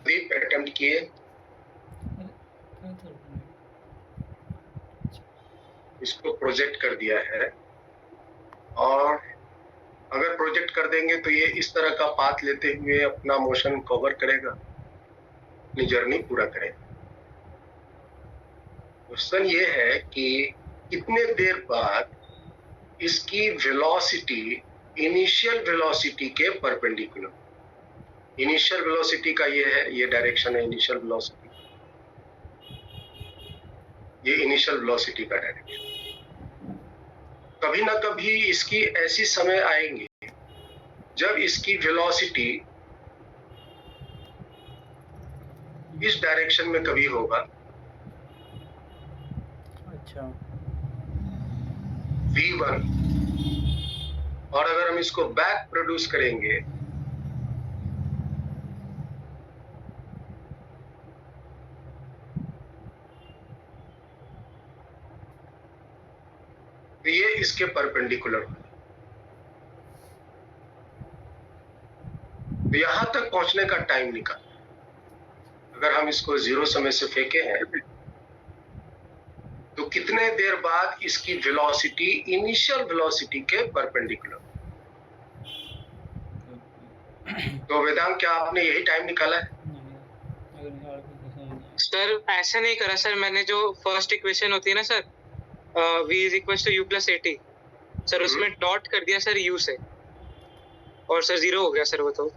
Navdeep attempt किए, इसको project कर दिया है और अगर प्रोजेक्ट कर देंगे तो ये इस तरह का पाथ लेते हुए अपना मोशन कवर करेगा, अपनी जर्नी पूरा करेगा। क्वेश्चन ये है कि कितने देर बाद इसकी वेलोसिटी इनिशियल वेलोसिटी के परपेंडिकुलर, इनिशियल वेलोसिटी का ये है, ये डायरेक्शन है इनिशियल वेलोसिटी, ये इनिशियल वेलोसिटी का डायरेक्शन। कभी ना कभी इसकी ऐसी समय आएंगे जब इसकी वेलोसिटी इस डायरेक्शन में कभी होगा, अच्छा, v1, और अगर हम इसको बैक प्रोड्यूस करेंगे तो ये इसके परपेंडिकुलर होगा। तो यहां तक पहुंचने का टाइम निकाल, अगर हम इसको 0 समय से फेंके हैं तो कितने देर बाद इसकी वेलोसिटी इनिशियल वेलोसिटी के परपेंडिकुलर। तो वेदांत, क्या आपने यही टाइम निकाला है? सर ऐसा नहीं करा सर, मैंने जो फर्स्ट इक्वेशन होती है ना sir, v is equal to u plus 80 sir, उसमें डॉट कर दिया सर u से, और सर 0 हो गया सर वो, तो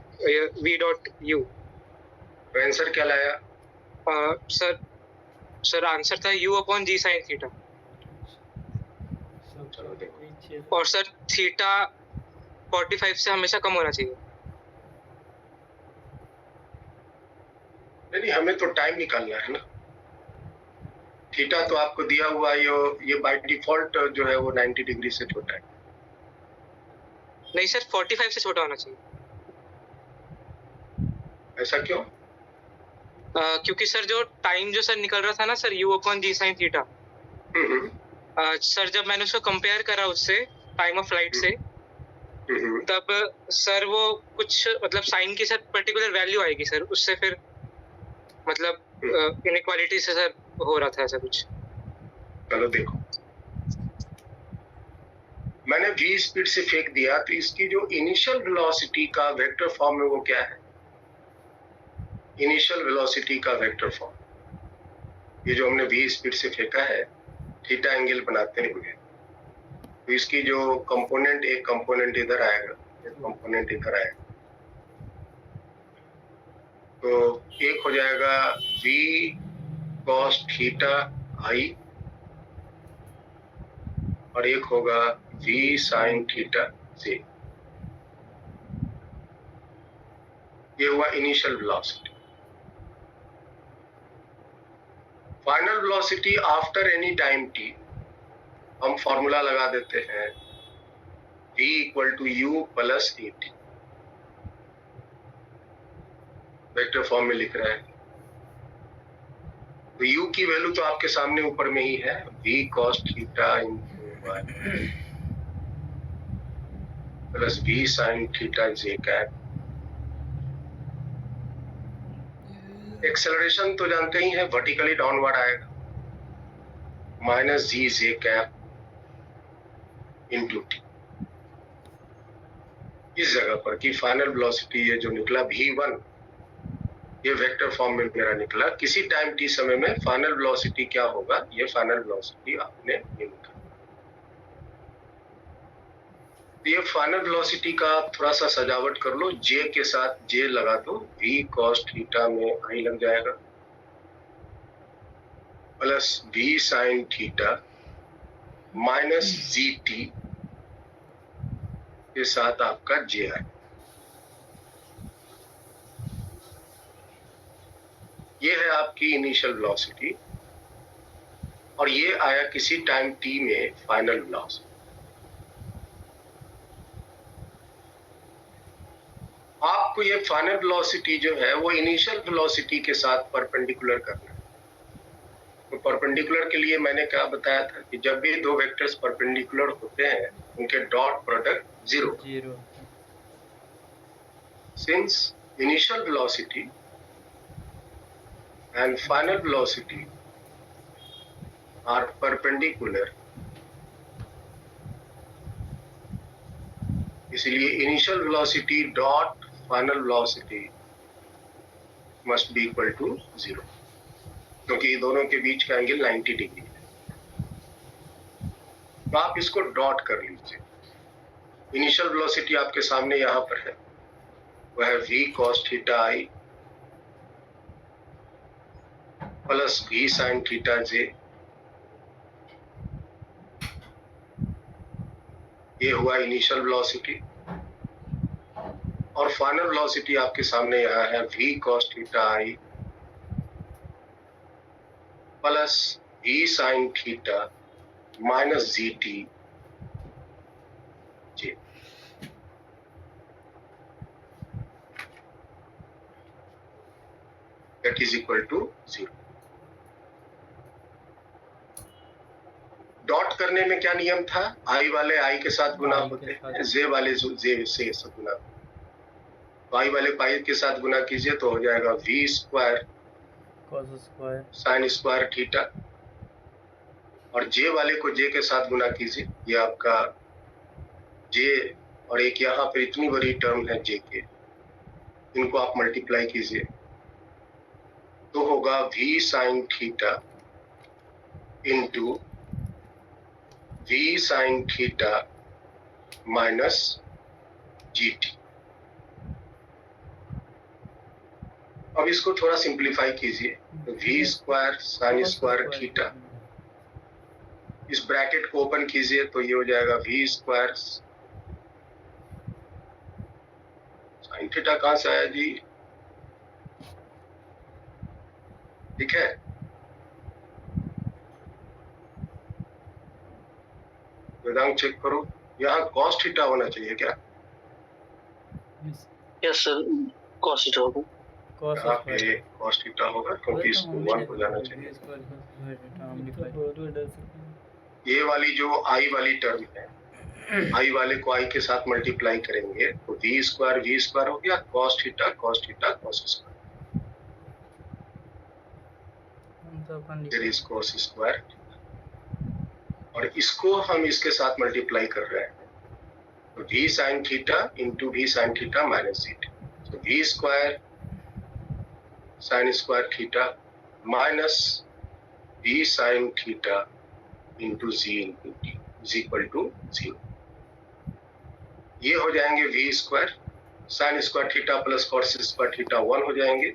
v डॉट u। तो आंसर क्या लाया? सर आंसर था u upon g sine theta, चलो देखो, और सर थीटा 45 से हमेशा कम होना चाहिए। नहीं, हमें तो टाइम निकालना है ना। थीटा तो आपको दिया हुआ ये बाय डिफॉल्ट जो है वो 90 डिग्री से छोटा है। नहीं सर, 45 से छोटा होना चाहिए। ऐसा क्यों? क्योंकि सर जो टाइम जो सर निकल रहा था ना sir, u upon g sine theta, sir जब मैंने उसको कंपेयर करा उससे टाइम ऑफ फ्लाइट से, तब सर वो कुछ मतलब साइन की सर पर्टिकुलर वैल्यू आएगी सर, उससे फिर मतलब इनइक्वालिटी से सर हो रहा था ऐसा कुछ। चलो देखो, मैंने v स्पीड से फेंक दिया तो इसकी जो इनिशियल वेलोसिटी का वेक्टर फॉर्म है वो क्या है? इनिशियल वेलोसिटी का वेक्टर फॉर्म, ये जो हमने v स्पीड से फेंका है, थीटा एंगल बनाते हुए, तो इसकी जो कंपोनेंट, एक कंपोनेंट इधर आएगा, एक कंपोनेंट इधर आएगा, तो एक हो जाएगा v cos थीटा i और एक होगा v sin थीटा j। ये हुआ initial velocity. Final velocity after any time t, हम फॉर्मूला लगा देते हैं, v equal to u plus at, vector form में लिख रहे हैं। तो u की वैल्यू तो आपके सामने ऊपर में ही है, v cos theta plus v sin theta j cap. Acceleration तो जानते ही हैं, वर्टिकली डाउनवर्ड आएगा, माइनस जी जे कैप इंटू टी। इस जगह पर कि फाइनल वेलोसिटी ये जो निकला v1, ये वेक्टर फॉर्म में मेरा निकला, किसी टाइम t समय में फाइनल वेलोसिटी क्या होगा, ये फाइनल वेलोसिटी आपने निकाला। ये फाइनल वेलोसिटी का आप थोड़ा सा सजावट कर लो, j के साथ j लगा दो, v cos थीटा में i लग जाएगा, plus v sin theta minus gt के साथ आपका j आएगा। ये है आपकी इनिशियल वेलोसिटी, और ये आया किसी टाइम t में फाइनल वेलोसिटी। आपको ये फाइनल वेलोसिटी जो है वो इनिशियल वेलोसिटी के साथ परपेंडिकुलर करना है। तो परपेंडिकुलर के लिए मैंने क्या बताया था कि जब भी दो वेक्टर्स परपेंडिकुलर होते हैं उनके dot product 0। Since initial velocity and final velocity are perpendicular, इसलिए initial velocity dot final velocity must be equal to 0, क्योंकि दोनों के बीच का एंगल 90 डिग्री है। तो आप इसको डॉट कर लीजिए। इनिशियल वेलोसिटी आपके सामने यहाँ पर है, वह है v cos theta i plus v sin theta j। ये हुआ इनिशियल वेलोसिटी, और फाइनल वेलोसिटी आपके सामने यहाँ है v cos theta i plus v sin theta minus gt j। That is equal to 0। Dot करने में क्या नियम था? i वाले i के साथ गुना होते हैं, j वाले j से गुना। तो i वाले पाई के साथ गुना कीजिए तो हो जाएगा v square sine square theta, और j वाले को j के साथ गुना कीजिए, ये आपका j, और एक यहाँ पर इतनी बड़ी टर्म है j के, इनको आप मल्टीप्लाई कीजिए तो होगा v sine theta into v sine theta minus gt। अब इसको थोड़ा सिंप्लीफाई कीजिए तो v square sine square theta, इस ब्रैकेट को ओपन कीजिए तो ये हो जाएगा v स्क्वायर साइन थीटा। कहां से आया जी? ठीक है, वेदांत चेक करो, यहाँ cos थीटा होना चाहिए क्या? यस सर, cos थीटा होगा। यहाँ पे cos थीटा होगा क्योंकि इसको 1 हो जाना चाहिए। ये वाली जो i वाली टर्म है, i वाले को i के साथ मल्टीप्लाई करेंगे तो v स्क्वायर हो गया, cos theta cos square, there is cos square, और इसको हम इसके साथ मल्टीप्लाई कर रहे हैं तो v sin theta into v sin theta minus gt, तो v square sine square theta minus v sin theta into g into t is equal to 0। ये हो जाएंगे v square sine square theta plus cos square theta 1 हो जाएंगे,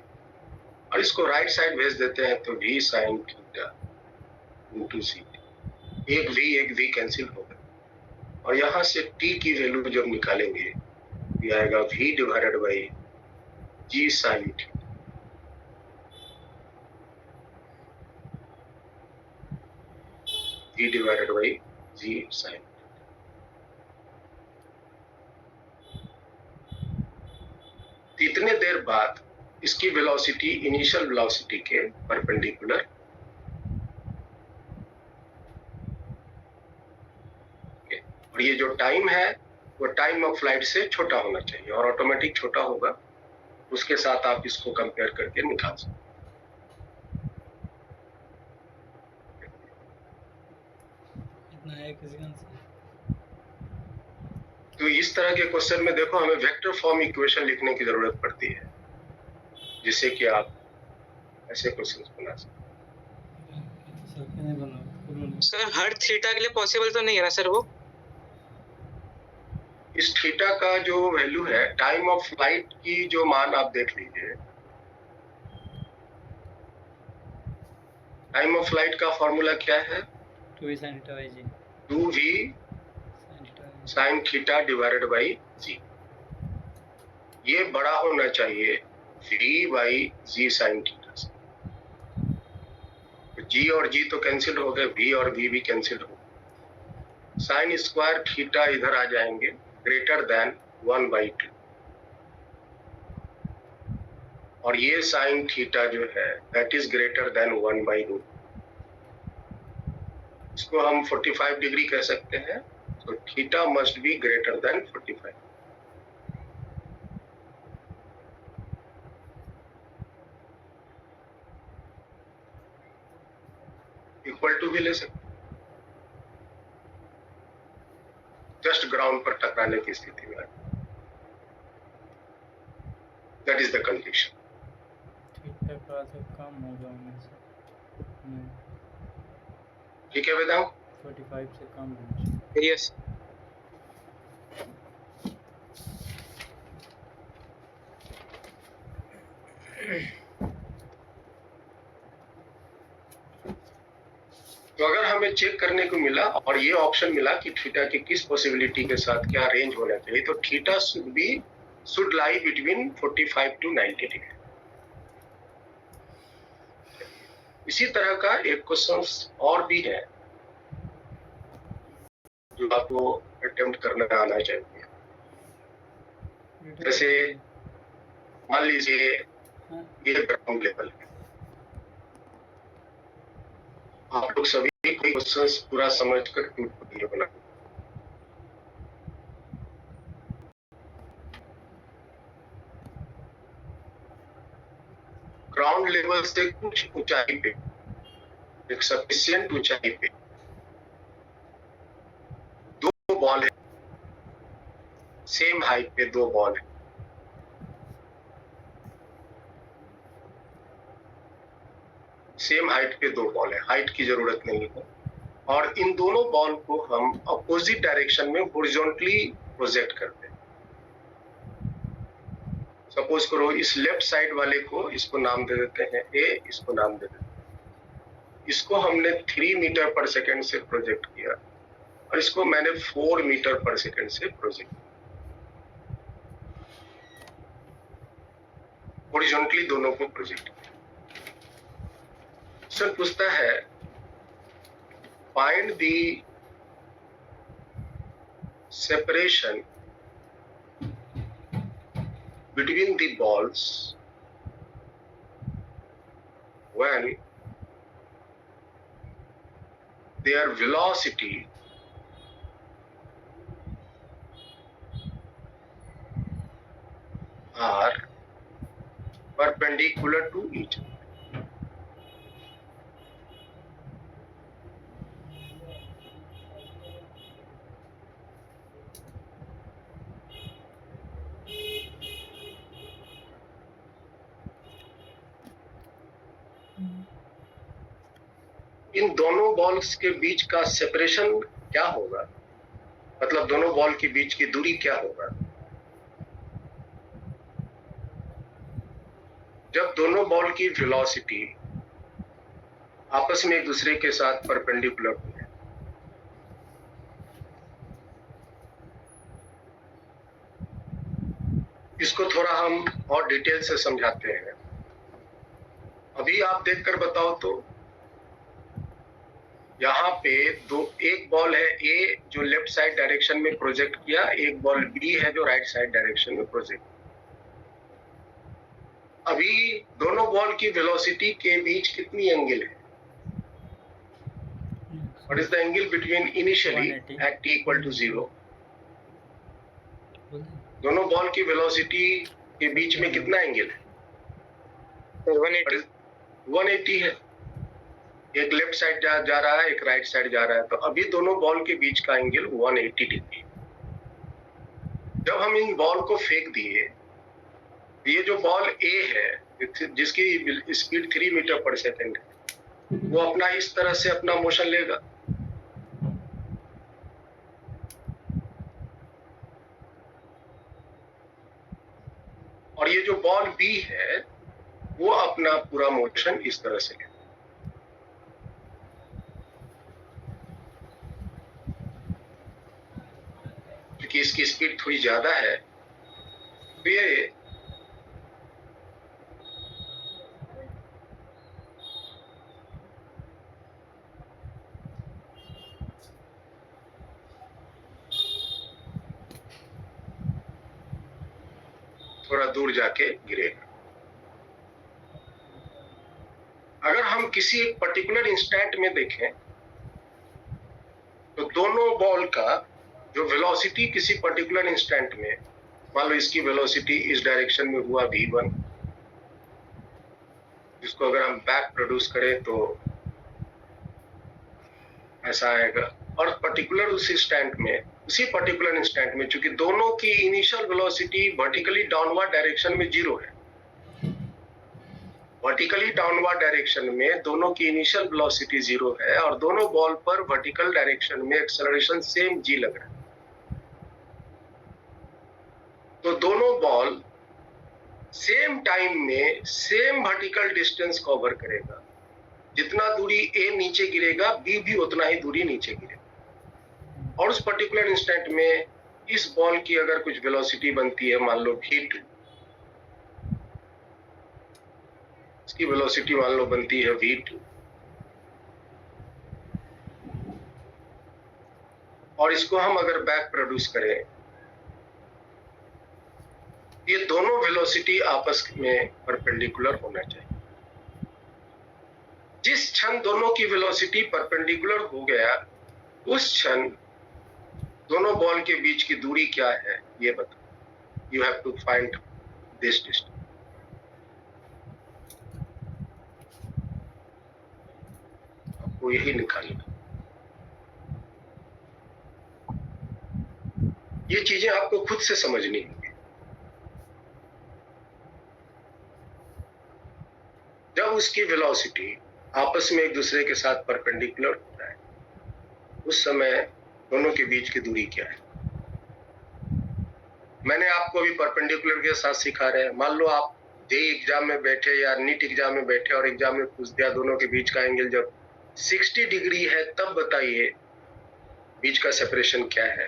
और इसको right side भेज देते हैं तो v sin theta into gt, एक v कैंसिल होगा, और यहाँ से t की वैल्यू जब निकालेंगे ये आएगा v divided by g sin theta. v divided by g sin। इतने देर बाद इसकी वेलोसिटी इनिशियल वेलोसिटी के परपेंडिकुलर, और ये जो टाइम है वो टाइम ऑफ फ्लाइट से छोटा होना चाहिए, और ऑटोमेटिक छोटा होगा, उसके साथ आप इसको कंपेयर करके निकाल सकते हैं। तो इस तरह के क्वेश्चन में देखो हमें वेक्टर फॉर्म इक्वेशन लिखने की जरूरत पड़ती है, जिससे कि आप ऐसे क्वेश्चन बना सकते। सर हर थीटा के लिए पॉसिबल तो नहीं है ना सर वो? इस थीटा का जो वैल्यू है, टाइम ऑफ फ्लाइट की जो मान आप देख लीजिए, टाइम ऑफ फ्लाइट का फॉर्मूला क्या है? 2v sin theta by g, 2v sin theta divided by g। ये बड़ा होना चाहिए v by g sin theta से। g और g तो कैंसिल हो गए, v और v भी कैंसिल हो गए, साइन स्क्वायर थीटा इधर आ जाएंगे ग्रेटर देन 1/2, और ये साइन थीटा जो है दैट इज ग्रेटर देन 1/2। इसको हम 45 डिग्री कह सकते हैं, तो theta must be greater than 45। Equal to भी ले सकते, जस्ट ग्राउंड पर टकराने की स्थिति में, that is the condition. Theta का से कम होगा उनमें से ठीक है वेदांत? 45 से कम होना चाहिए। यस। तो अगर हमें चेक करने को मिला और ये ऑप्शन मिला कि थीटा की किस पॉसिबिलिटी के साथ क्या रेंज होना चाहिए, तो theta should lie between 45 to 90 degree. इसी तरह का एक क्वेश्चन और भी है जो आपको अटेम्प्ट करना आना चाहिए। जैसे मान लीजिए ये ग्राउंड लेवल है, आप लोग सभी कोई क्वेश्चंस पूरा समझकर वीडियो बना। ग्राउंड लेवल से कुछ ऊंचाई पे, एक सफिशिएंट ऊंचाई पे दो बॉल है, सेम हाइट पे दो बॉल है, सेम हाइट पे दो बॉल है, हाइट की जरूरत नहीं है, और इन दोनों बॉल को हम अपोजिट डायरेक्शन में हॉरिजॉन्टली प्रोजेक्ट करते हैं। सपोज करो इस लेफ्ट साइड वाले को, इसको नाम दे देते हैं ए, इसको नाम दे देते हैं। इसको हमने 3 मीटर पर सेकेंड से प्रोजेक्ट किया और इसको मैंने 4 मीटर पर सेकेंड से प्रोजेक्ट किया। हॉरिजॉन्टली दोनों को प्रोजेक्ट किया। सर पूछता है find the separation between the balls when their velocity are perpendicular to each other. इन दोनों बॉल्स के बीच का सेपरेशन क्या होगा, मतलब दोनों बॉल के बीच की दूरी क्या होगा जब दोनों बॉल की वेलोसिटी आपस में एक दूसरे के साथ परपेंडिकुलर हो। इसको थोड़ा हम और डिटेल से समझाते हैं। अभी आप देखकर बताओ तो यहाँ पे एक बॉल है ए जो लेफ्ट साइड डायरेक्शन में प्रोजेक्ट किया, एक बॉल बी है जो राइट साइड डायरेक्शन में प्रोजेक्ट। अभी दोनों बॉल की वेलोसिटी के बीच कितनी एंगल है? What is the angle between initially at t equal to 0? दोनों बॉल की वेलोसिटी के बीच में कितना एंगल है? 180 है। एक लेफ्ट साइड जा रहा है, एक राइट साइड जा रहा है, तो अभी दोनों बॉल के बीच का एंगल 180 डिग्री। जब हम इन बॉल को फेंक दिए, ये जो बॉल ए है जिसकी स्पीड 3 मीटर पर सेकेंड है, वो अपना इस तरह से अपना मोशन लेगा। और ये जो बॉल बी है वो अपना पूरा मोशन इस तरह से लेगा। क्योंकि इसकी स्पीड थोड़ी ज्यादा है तो ये थोड़ा दूर जाके गिरेगा। अगर हम किसी एक पर्टिकुलर इंस्टेंट में देखें तो दोनों बॉल का जो वेलोसिटी किसी पर्टिकुलर इंस्टेंट में, मान लो इसकी वेलोसिटी इस डायरेक्शन में हुआ v1, जिसको अगर हम बैक प्रोड्यूस करें तो ऐसा आएगा। और पर्टिकुलर उसी पर्टिकुलर इंस्टेंट में चूंकि दोनों की initial velocity vertically downward direction में 0 है, वर्टिकली डाउनवर्ड डायरेक्शन में दोनों की इनिशियल वेलोसिटी 0 है और दोनों बॉल पर वर्टिकल डायरेक्शन में एक्सेलरेशन सेम g लग रहा है। तो दोनों बॉल सेम टाइम में सेम वर्टिकल डिस्टेंस कवर करेगा। जितना दूरी a नीचे गिरेगा b भी उतना ही दूरी नीचे गिरेगा। और उस पर्टिकुलर इंस्टेंट में इस बॉल की अगर कुछ वेलोसिटी बनती है, मान लो v2, इसकी वेलोसिटी मान लो बनती है v2, और इसको हम अगर बैक प्रोड्यूस करें, ये दोनों वेलोसिटी आपस में परपेंडिकुलर होना चाहिए। जिस क्षण दोनों की वेलोसिटी परपेंडिकुलर हो गया, उस क्षण दोनों बॉल के बीच की दूरी क्या है ये बताओ। You have to find this distance. आपको यही निकालना। ये चीजें आपको खुद से समझनी होंगी। जब उसकी वेलोसिटी आपस में एक दूसरे के साथ परपेंडिकुलर होता है, उस समय दोनों के बीच की दूरी क्या है। मैंने आपको अभी परपेंडिकुलर के साथ सिखा रहे हैं। मान लो आप जेईई एग्जाम में बैठे या नीट एग्जाम में बैठे और एग्जाम में पूछ दिया दोनों के बीच का एंगल जब 60 डिग्री है, तब बताइए बीच का सेपरेशन क्या है।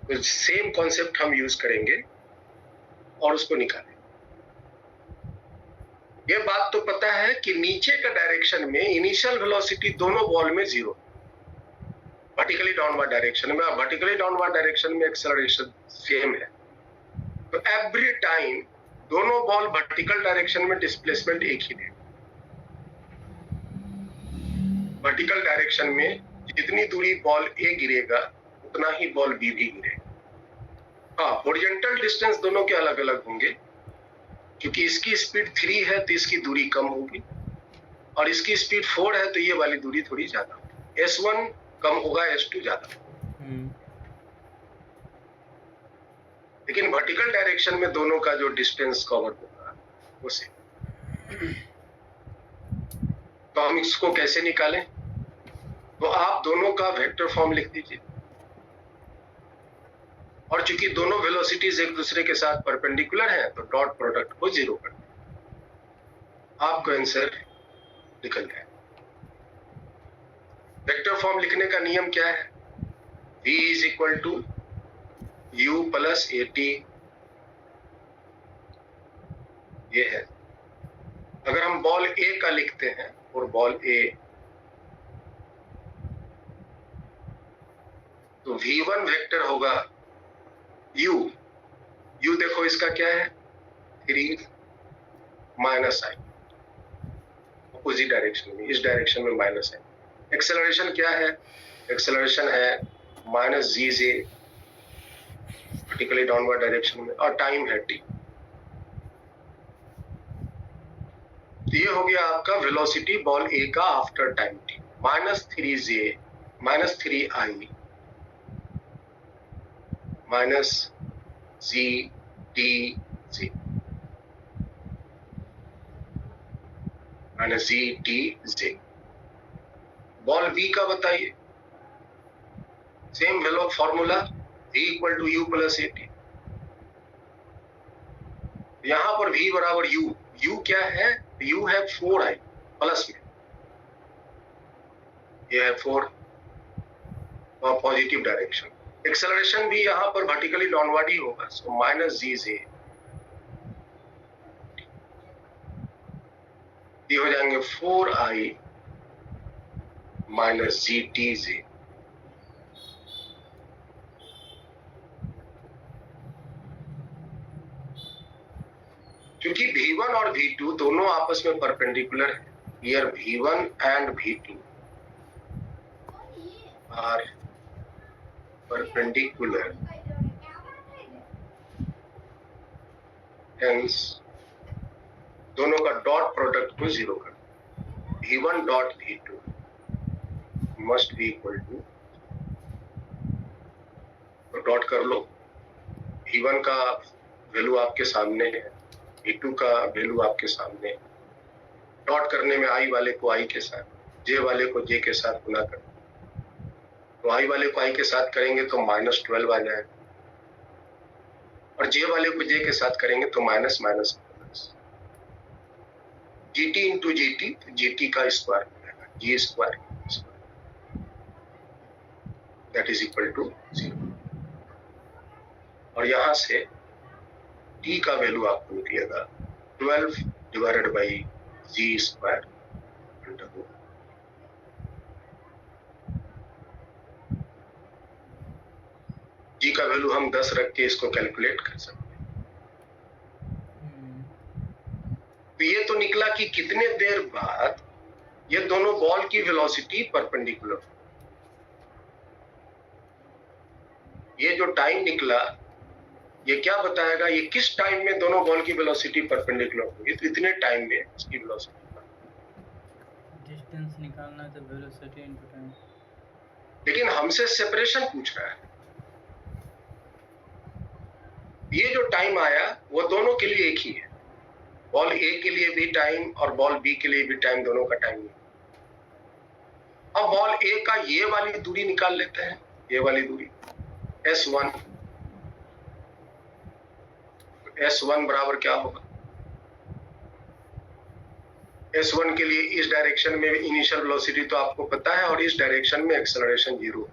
तो सेम कॉन्सेप्ट हम यूज करेंगे और उसको निकालेंगे। ये बात तो पता है कि नीचे का डायरेक्शन में इनिशियल वेलोसिटी दोनों बॉल में 0, वर्टिकली डाउनवर्ड डायरेक्शन में, और वर्टिकली डाउनवर्ड डायरेक्शन में एक्सेलरेशन सेम है। तो एवरी टाइम दोनों बॉल वर्टिकल डायरेक्शन में डिस्प्लेसमेंट एक ही देगा। वर्टिकल डायरेक्शन में जितनी दूरी बॉल ए गिरेगा उतना ही बॉल बी भी गिरेगा। हाँ, हॉरिजॉन्टल डिस्टेंस दोनों के अलग अलग होंगे, क्योंकि इसकी स्पीड 3 है तो इसकी दूरी कम होगी, और इसकी स्पीड 4 है तो ये वाली दूरी थोड़ी ज्यादा होगी। S1 कम होगा, S2 ज्यादा होगा। लेकिन वर्टिकल डायरेक्शन में दोनों का जो डिस्टेंस कवर होगा वो सेम। तो हम इसको कैसे निकालें? तो आप दोनों का वेक्टर फॉर्म लिख दीजिए, और चूंकि दोनों वेलोसिटीज एक दूसरे के साथ परपेंडिकुलर हैं तो डॉट प्रोडक्ट को 0 कर दें। आपको आंसर निकल गया। वेक्टर फॉर्म लिखने का नियम क्या है? v is equal to u plus at। ये है। अगर हम बॉल a का लिखते हैं और बॉल a, तो v1 वेक्टर होगा u। u देखो इसका क्या है, 3 माइनस i, अपोजिट डायरेक्शन में, इस डायरेक्शन में माइनस है। एक्सेलरेशन क्या है? एक्सेलरेशन है माइनस जी जे, वर्टिकली डाउनवर्ड डायरेक्शन में, और टाइम है t। ये हो गया आपका वेलोसिटी बॉल ए का after time t, minus 3j minus 3i minus g t g minus g t j. Ball B का बताइए, same velo formula, v equal to u plus a t. यहां पर v बराबर u क्या है? u है 4i plus में, ये है 4 और पॉजिटिव डायरेक्शन। एक्सेलरेशन भी यहां पर वर्टिकली डाउनवर्ड ही होगा, सो माइनस जी जे, ये हो जाएंगे 4i माइनस जी टी जे। क्योंकि v1 और v2 दोनों आपस में परपेंडिकुलर है, here v1 and v2 are perpendicular, hence दोनों का डॉट प्रोडक्ट को 0 कर, v1 dot v2 must be equal to, तो डॉट कर लो। V1 का वैल्यू आपके सामने है, V2 का वैल्यू आपके सामने है। डॉट करने में I वाले को I के साथ, J वाले को J के साथ गुना कर, तो I वाले को I के साथ करेंगे तो -12 आ जाएगा, और J वाले को J के साथ करेंगे तो minus minus GT into GT, GT का स्क्वायर मिलेगा, G square, that is equal to 0। और यहां से T का वैल्यू आपको निकलेगा 12 divided by G square under root. G का वैल्यू हम 10 रख के इसको कैलकुलेट कर सकते हैं। तो ये तो निकला कि कितने देर बाद ये दोनों बॉल की वेलोसिटी परपेंडिकुलर, ये जो टाइम निकला ये क्या बताएगा, ये किस टाइम में दोनों बॉल की वेलोसिटी परपेंडिकुलर होगी, तो इतने टाइम में इसकी वेलोसिटी। डिस्टेंस निकालना है तो वेलोसिटी इनटू टाइम। लेकिन हमसे सेपरेशन पूछ रहा है। ये जो टाइम आया वो दोनों के लिए एक ही है, बॉल ए के लिए भी टाइम और बॉल बी के लिए भी टाइम, दोनों का टाइम है। अब बॉल ए का ये वाली दूरी निकाल लेते हैं, ये वाली दूरी S1। S1 बराबर क्या होगा, S1 के लिए इस डायरेक्शन में इनिशियल वेलोसिटी तो आपको पता है, और इस डायरेक्शन में acceleration 0।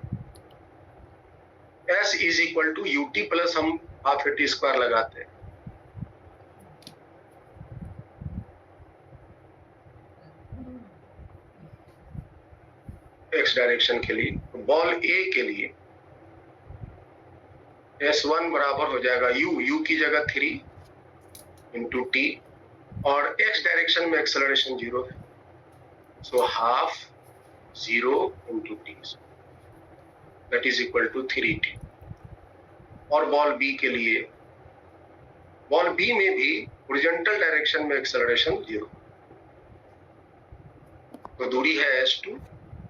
S is equal to UT plus हम हाफ AT स्क्वायर लगाते हैं, एक्स डायरेक्शन के लिए। तो बॉल ए के लिए S1 बराबर हो जाएगा U की जगह 3 इंटू T, और एक्स डायरेक्शन में एक्सेलरेशन 0 है, so half 0 into T, that is equal to 3T। और बॉल बी के लिए, बॉल बी में भी हॉरिजॉन्टल डायरेक्शन में एक्सेलरेशन 0, तो दूरी है S2,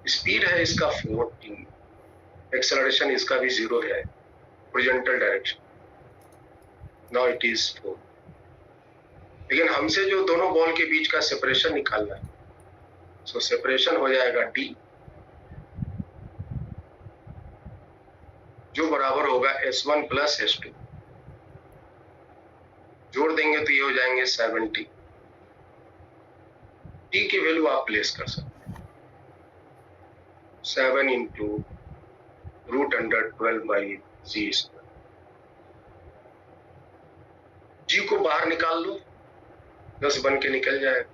स्पीड है इसका 4T, एक्सेलरेशन इसका भी 0 है, horizontal direction, now it is 4। लेकिन हमसे जो दोनों बॉल के बीच का सेपरेशन निकालना है, सो सेपरेशन हो जाएगा D, जो बराबर होगा S1 प्लस S2, जोड़ देंगे तो ये हो जाएंगे 70। T की वैल्यू आप प्लेस कर सकते हैं, 7 into √12 by G square. G को बाहर निकाल लो, 10 बन के निकल जाएगा,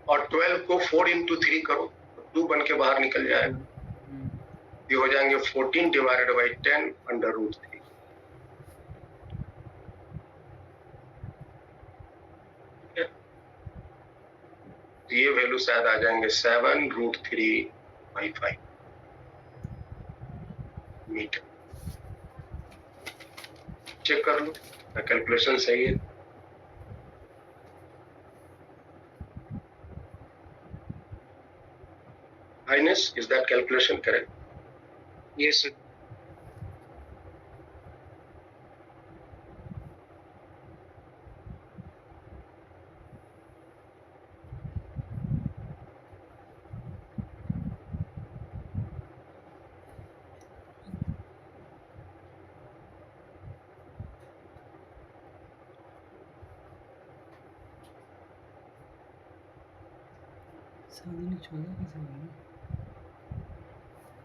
और 12 को 4 इंटू 3 करो तो 2 बन के बाहर निकल जाएगा, ये हो जाएंगे 14 डिवाइडेड बाई 10 अंडर रूट 3। तो ये वैल्यू शायद आ जाएंगे 7√3/5 मीटर। चेक कर लो कैलकुलेशन सही है। Highness, is that calculation correct? Yes, sir.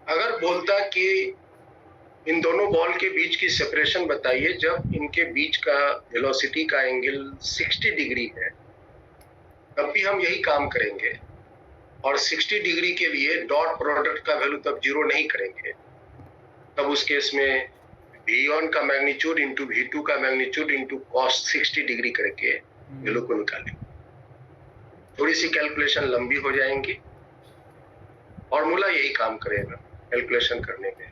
अगर बोलता कि इन दोनों बॉल के बीच की सेपरेशन बताइए जब इनके बीच का वेलोसिटी का एंगल 60 डिग्री है, तब भी हम यही काम करेंगे, और 60 डिग्री के लिए डॉट प्रोडक्ट का वैल्यू तब 0 नहीं करेंगे, तब उस केस में V1 का मैग्नीट्यूड इंटू V2 का मैग्नीट्यूड इंटू कॉस 60 डिग्री करके वैल्यू को निकालेंगे। थोड़ी सी कैलकुलेशन लंबी हो जाएंगी, और मूला यही काम करेगा कैलकुलेशन करने में।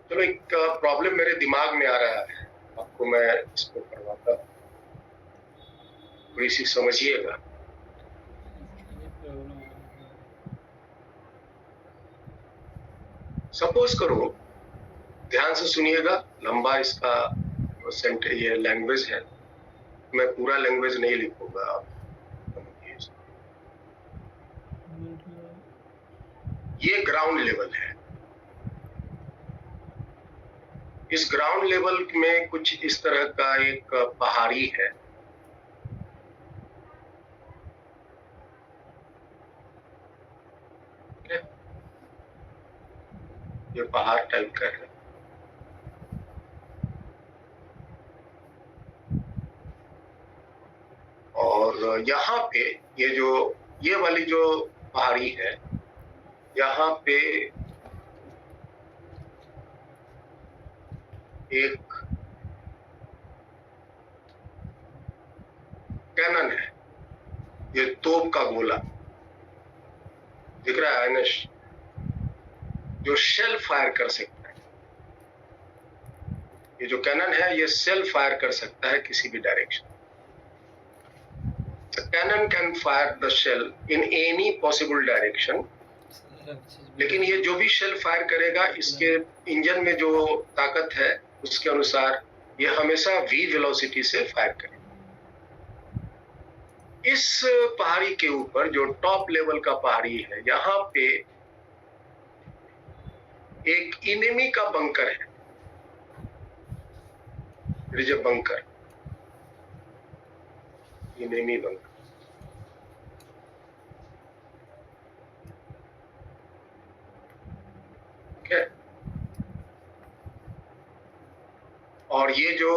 चलो एक प्रॉब्लम मेरे दिमाग में आ रहा है, आपको मैं इसको करवाता हूँ, थोड़ी सी समझिएगा। ये प्रॉब्लम है। सपोज करो, ध्यान से सुनिएगा, लंबा इसका ये लैंग्वेज है, मैं पूरा लैंग्वेज नहीं लिखूंगा, आप समझिए। मतलब ये ग्राउंड लेवल है। इस ग्राउंड लेवल में कुछ इस तरह का एक पहाड़ी है, ये पहाड़ टाइप का है, और यहाँ पे ये वाली जो पहाड़ी है, यहाँ पे एक कैनन है, ये तोप का गोला दिख रहा है ना, जो शेल फायर कर सकता है। ये जो कैनन है ये शेल फायर कर सकता है किसी भी direction. Cannon can fire the shell in any possible direction, लेकिन ये जो भी शेल फायर करेगा, इसके इंजन में जो ताकत है उसके अनुसार ये हमेशा v वेलोसिटी से फायर करेगा। इस पहाड़ी के ऊपर जो टॉप लेवल का पहाड़ी है, यहाँ पे एक इनेमी का बंकर है, बंकर, इनेमी बंकर। ठीक है, और ये जो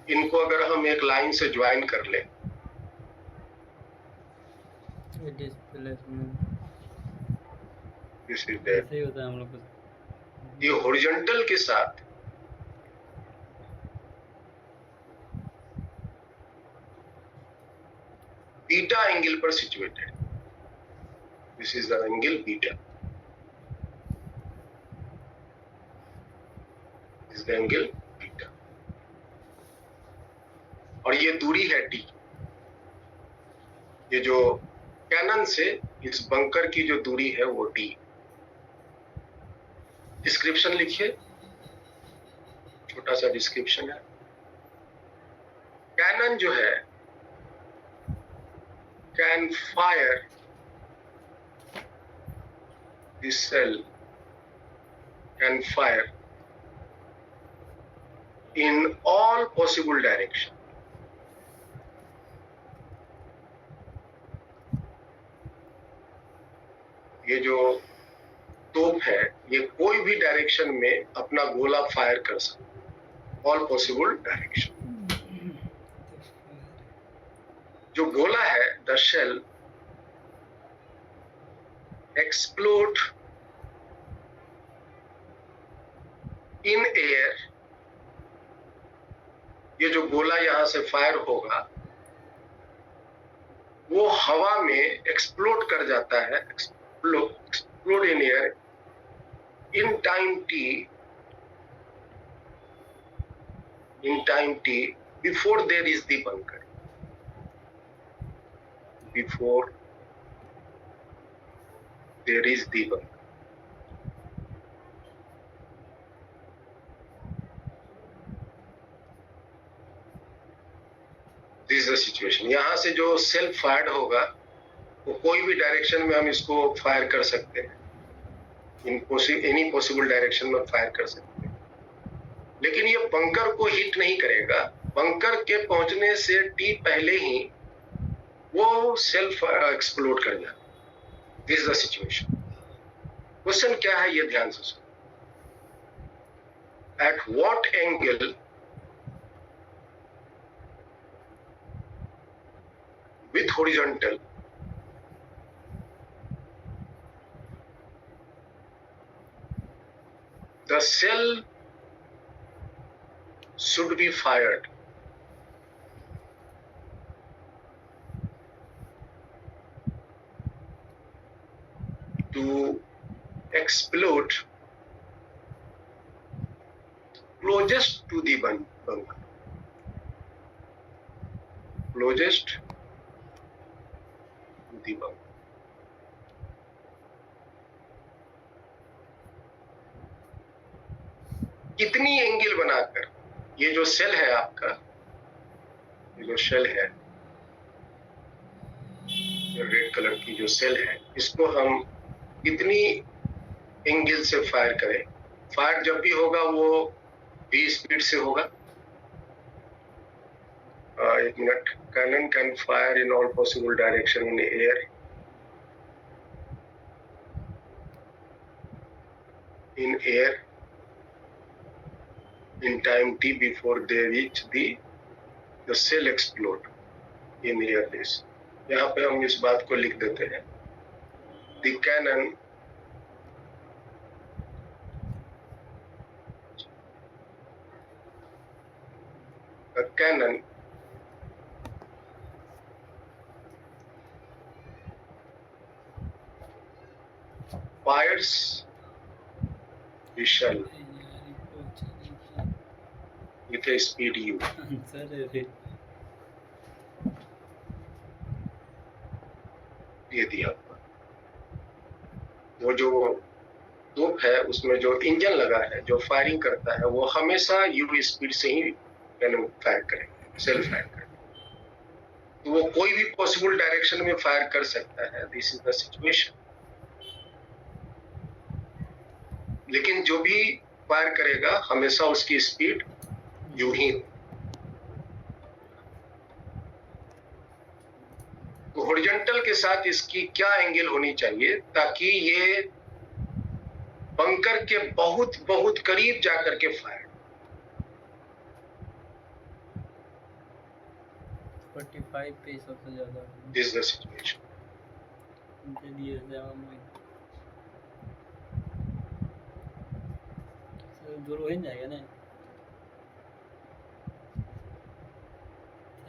इनको अगर हम एक लाइन से ज्वाइन कर लें, डिस्प्लेसमेंट दिस इज ऐसे ही होता है हम लोग को। ये हॉरिजॉन्टल के साथ बीटा एंगल पर situated, this is the angle beta, this the angle beta, और ये दूरी है d। ये जो कैनन से इस बंकर की जो दूरी है वो d। डिस्क्रिप्शन लिखिए, छोटा सा डिस्क्रिप्शन है। कैनन जो है can fire this shell, can fire in all possible direction. ये जो तोप है ये कोई भी डायरेक्शन में अपना गोला फायर कर सकता है, ऑल पॉसिबल डायरेक्शन। जो गोला है, the shell explode in air, ये जो गोला यहां से फायर होगा वो हवा में एक्सप्लोड कर जाता है, explode in air in time t before there is the bunker, before there is the bunker। This is the situation। यहां से जो सेल्फ फायर्ड होगा वो कोई भी डायरेक्शन में हम इसको फायर कर सकते हैं, एनी पॉसिबल डायरेक्शन में फायर कर सकते हैं, लेकिन ये बंकर को हिट नहीं करेगा। बंकर के पहुंचने से टी पहले ही वो सेल्फ एक्सप्लोड कर जाए। This is the situation. Question क्या है ये ध्यान से सुनो। At what angle with horizontal the cell should be fired to explode closest to the bunker. Closest to the bunker. कितनी एंगल बनाकर ये जो सेल है आपका, ये जो सेल है, रेड कलर की जो सेल है, इसको हम कितनी एंगल से फायर करें? फायर जब भी होगा वो v स्पीड से होगा। एक minute. Cannon can fire in all possible direction in air in time t before they reach the cell explode in airless. यहाँ पे हम इस बात को लिख देते हैं। The cannon fires the shell with a speed u. ये दिया वो जो तोप है उसमें जो इंजन लगा है, जो फायरिंग करता है, वो हमेशा यू स्पीड से ही फायर करेगा, सेल्फ फायर करेगा। तो वो कोई भी पॉसिबल डायरेक्शन में फायर कर सकता है। This is the situation. लेकिन जो भी फायर करेगा हमेशा उसकी स्पीड यू ही। तो हॉरिजॉन्टल के साथ इसकी क्या एंगल होनी चाहिए ताकि ये बंकर के बहुत बहुत करीब जाकर के फायर। 45 पे सबसे ज्यादा दिस द सिचुएशन। दूर हो जाएगा ना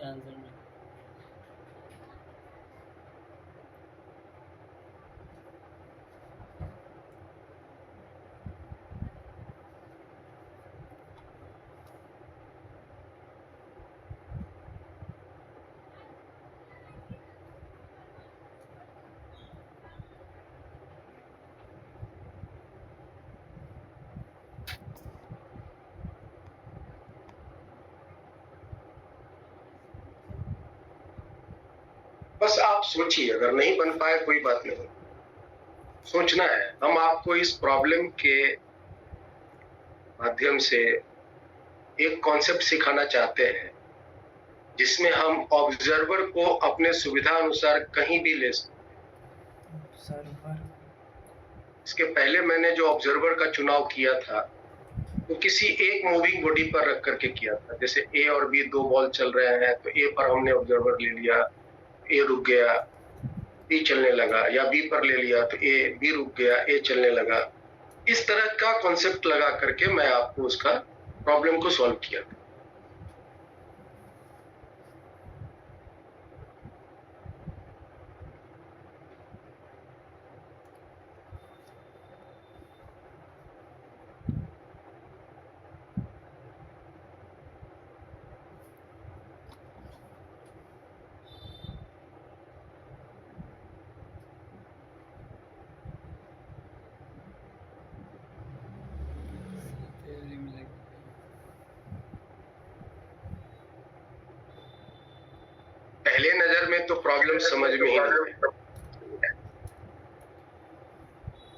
आंसर में। बस आप सोचिए, अगर नहीं बन पाए कोई बात नहीं, सोचना है। हम आपको इस प्रॉब्लम के माध्यम से एक कॉन्सेप्ट सिखाना चाहते हैं जिसमें हम ऑब्जर्वर को अपने सुविधा अनुसार कहीं भी ले सकते हैं। इसके पहले मैंने जो ऑब्जर्वर का चुनाव किया था वो किसी एक मूविंग बॉडी पर रख करके किया था। जैसे ए और बी दो बॉल चल रहे हैं तो ए पर हमने ऑब्जर्वर ले लिया, ए रुक गया, बी चलने लगा, या बी पर ले लिया तो ए बी रुक गया, ए चलने लगा। इस तरह का कॉन्सेप्ट लगा करके मैं आपको उसका प्रॉब्लम को सॉल्व किया। पहले नजर में तो प्रॉब्लम समझ में ही नहीं आया।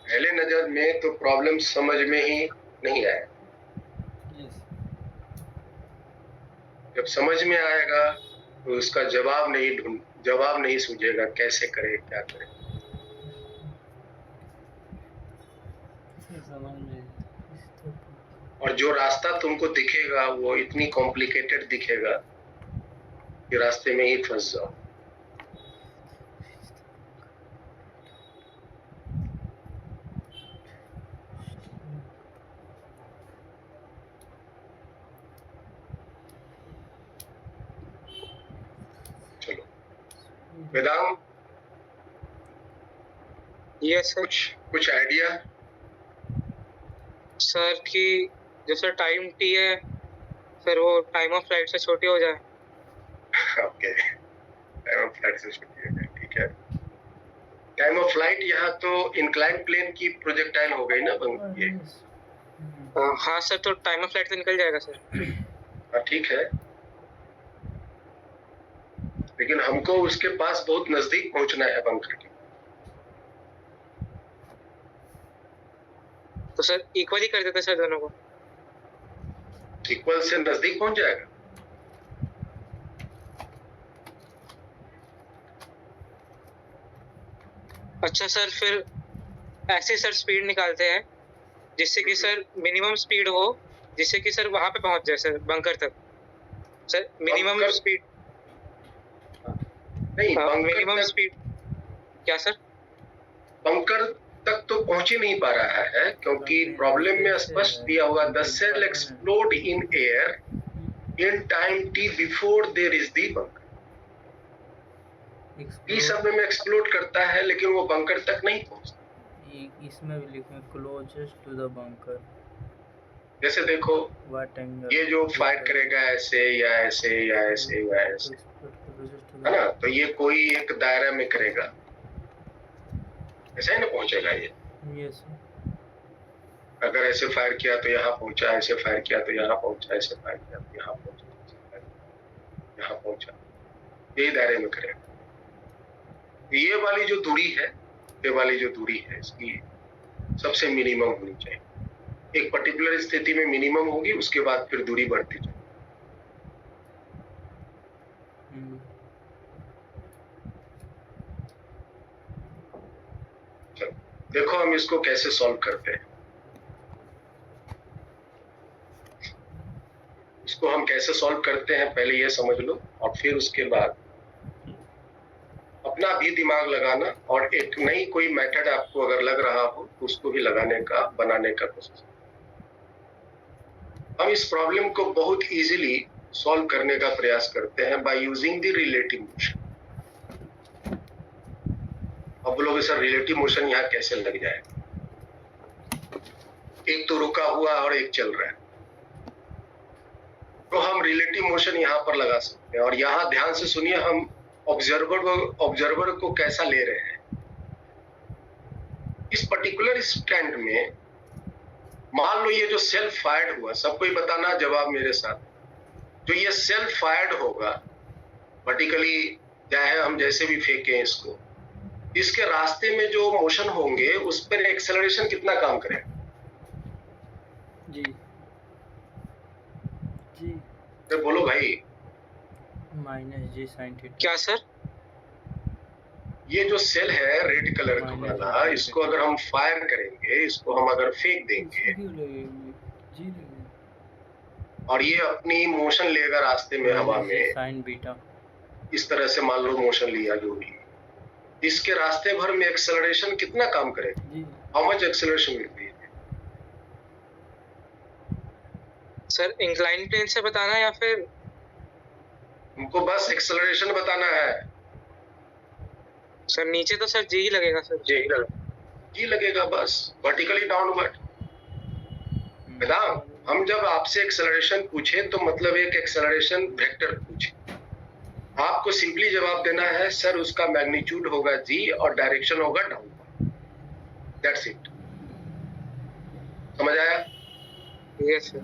पहले नजर में तो प्रॉब्लम समझ में ही नहीं आया। जब समझ में आएगा तो उसका जवाब नहीं सूझेगा, कैसे करे, क्या करे। और जो रास्ता तुमको दिखेगा वो इतनी कॉम्प्लिकेटेड दिखेगा कि रास्ते में ही फंस जाओ। चलो वेदांत, यस सर। कुछ आइडिया सर कि जो सर टाइम टी है सर वो टाइम ऑफ फ्लाइट से छोटी हो जाए। ओके, टाइम ऑफ फ्लाइट से छोटी हो जाए, ठीक है। टाइम ऑफ फ्लाइट यहाँ तो इंक्लाइन प्लेन की प्रोजेक्टाइल हो गई ना ये। हाँ सर, तो टाइम ऑफ फ्लाइट से निकल जाएगा सर। हाँ ठीक है, लेकिन हमको उसके पास बहुत नजदीक पहुंचना है बंकर के। तो सर इक्वली कर देते सर दोनों को। इक्वल से नजदीक पहुंच जाएगा। अच्छा सर, फिर ऐसे सर स्पीड निकालते हैं जिससे कि सर मिनिमम स्पीड हो, जिससे कि सर वहां पे पहुंच जाए सर बंकर तक। सर मिनिमम बंकर- स्पीड नहीं, मिनिमम बंकर तक, स्पीड क्या सर? बंकर तक तो पहुंच ही नहीं पा रहा है, क्योंकि प्रॉब्लम में स्पष्ट दिया हुआ the shell explode in air in time t before there is the bunker. T समय में एक्सप्लोड करता है, लेकिन वो बंकर तक नहीं पहुंचता। इसमें भी लिखें क्लोजेस्ट टू द बंकर। जैसे देखो, व्हाट एंगल ये जो फायर करेगा ऐसे या ऐसे या ऐसे या ऐसे, है ना, तो ये कोई एक दायरा में करेगा, ऐसा ही ना पहुंचेगा ये। यस अगर ऐसे फायर किया तो यहाँ पहुंचा, ऐसे फायर किया तो यहाँ पहुंचा, ऐसे फायर किया तो यहाँ पहुंचा, ऐसे फायर किया, यहाँ पहुंचा, यही दायरे में करेगा। ये वाली जो दूरी है, ये वाली जो दूरी है, इसकी सबसे मिनिमम होनी चाहिए। एक पर्टिकुलर स्थिति में मिनिमम होगी, उसके बाद फिर दूरी बढ़ती जाए। चलो देखो हम इसको कैसे सॉल्व करते हैं। इसको हम कैसे सॉल्व करते हैं पहले ये समझ लो, और फिर उसके बाद अपना भी दिमाग लगाना, और एक नई कोई मेथड आपको अगर लग रहा हो तो उसको भी लगाने का, बनाने का कोशिश। हम इस प्रॉब्लम को बहुत इजीली सॉल्व करने का प्रयास करते हैं by using the relative motion. अब बोलोगे सर रिलेटिव मोशन यहाँ कैसे लग जाएगा? एक तो रुका हुआ और एक चल रहा है, तो हम रिलेटिव मोशन यहाँ पर लगा सकते हैं। और यहाँ ध्यान से सुनिए, हम ऑब्जर्वर को कैसा ले रहे हैं। इस पर्टिकुलर स्टैंड में मान लो ये जो सेल्फ फायर्ड हुआ, सब कोई बताना जवाब मेरे साथ, जो ये सेल्फ फायर्ड होगा वर्टिकली, चाहे हम जैसे भी फेंकें इसको, इसके रास्ते में जो मोशन होंगे उस पर एक्सेलरेशन कितना काम करेगा? जी जी तो बोलो भाई। -g sin theta. क्या सर? ये जो सेल है रेड कलर का वाला, इसको अगर हम फायर करेंगे, इसको हम अगर फेंक देंगे और ये अपनी मोशन लेगा रास्ते में हवा में, sin बीटा, इस तरह से मान लो मोशन लिया जो भी, इसके रास्ते भर में एक्सेलरेशन कितना काम करेगा? हाउ मच एक्सेलरेशन मिलती है? सर इंक्लाइन प्लेन से बताना है या फिर हमको बस एक्सेलरेशन बताना है। सर नीचे तो सर जी ही लगेगा सर। जी लगेगा बस, वर्टिकली डाउनवर्ड। मैडम, हम जब आपसे एक्सेलरेशन पूछे तो मतलब एक एक्सेलरेशन वेक्टर पूछे, आपको सिंपली जवाब देना है सर उसका मैग्नीट्यूड होगा जी और डायरेक्शन होगा डाउनवर्ड। That's it. समझ आया? Yes sir.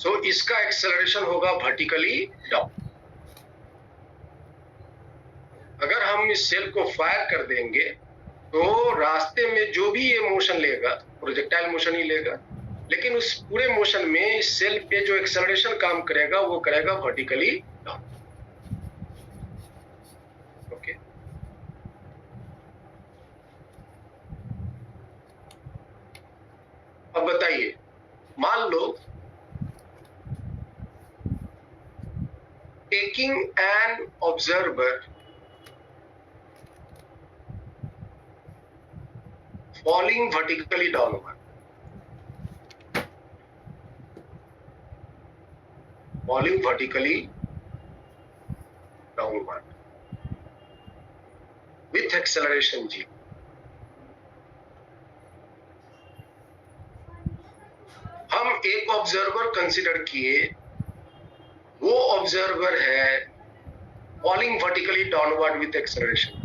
सो इसका एक्सेलरेशन होगा वर्टिकली डाउन। अगर हम इस सेल को फायर कर देंगे तो रास्ते में जो भी ये मोशन लेगा, प्रोजेक्टाइल मोशन ही लेगा, लेकिन उस पूरे मोशन में इस सेल पे जो एक्सेलरेशन काम करेगा वो करेगा वर्टिकली डाउन। ओके, अब बताइए, मान लो taking an observer falling vertically downward, falling vertically downward with acceleration g. हम एक एक ऑब्जर्वर कंसिडर किए, वो ऑब्जर्वर है falling vertically downward with acceleration.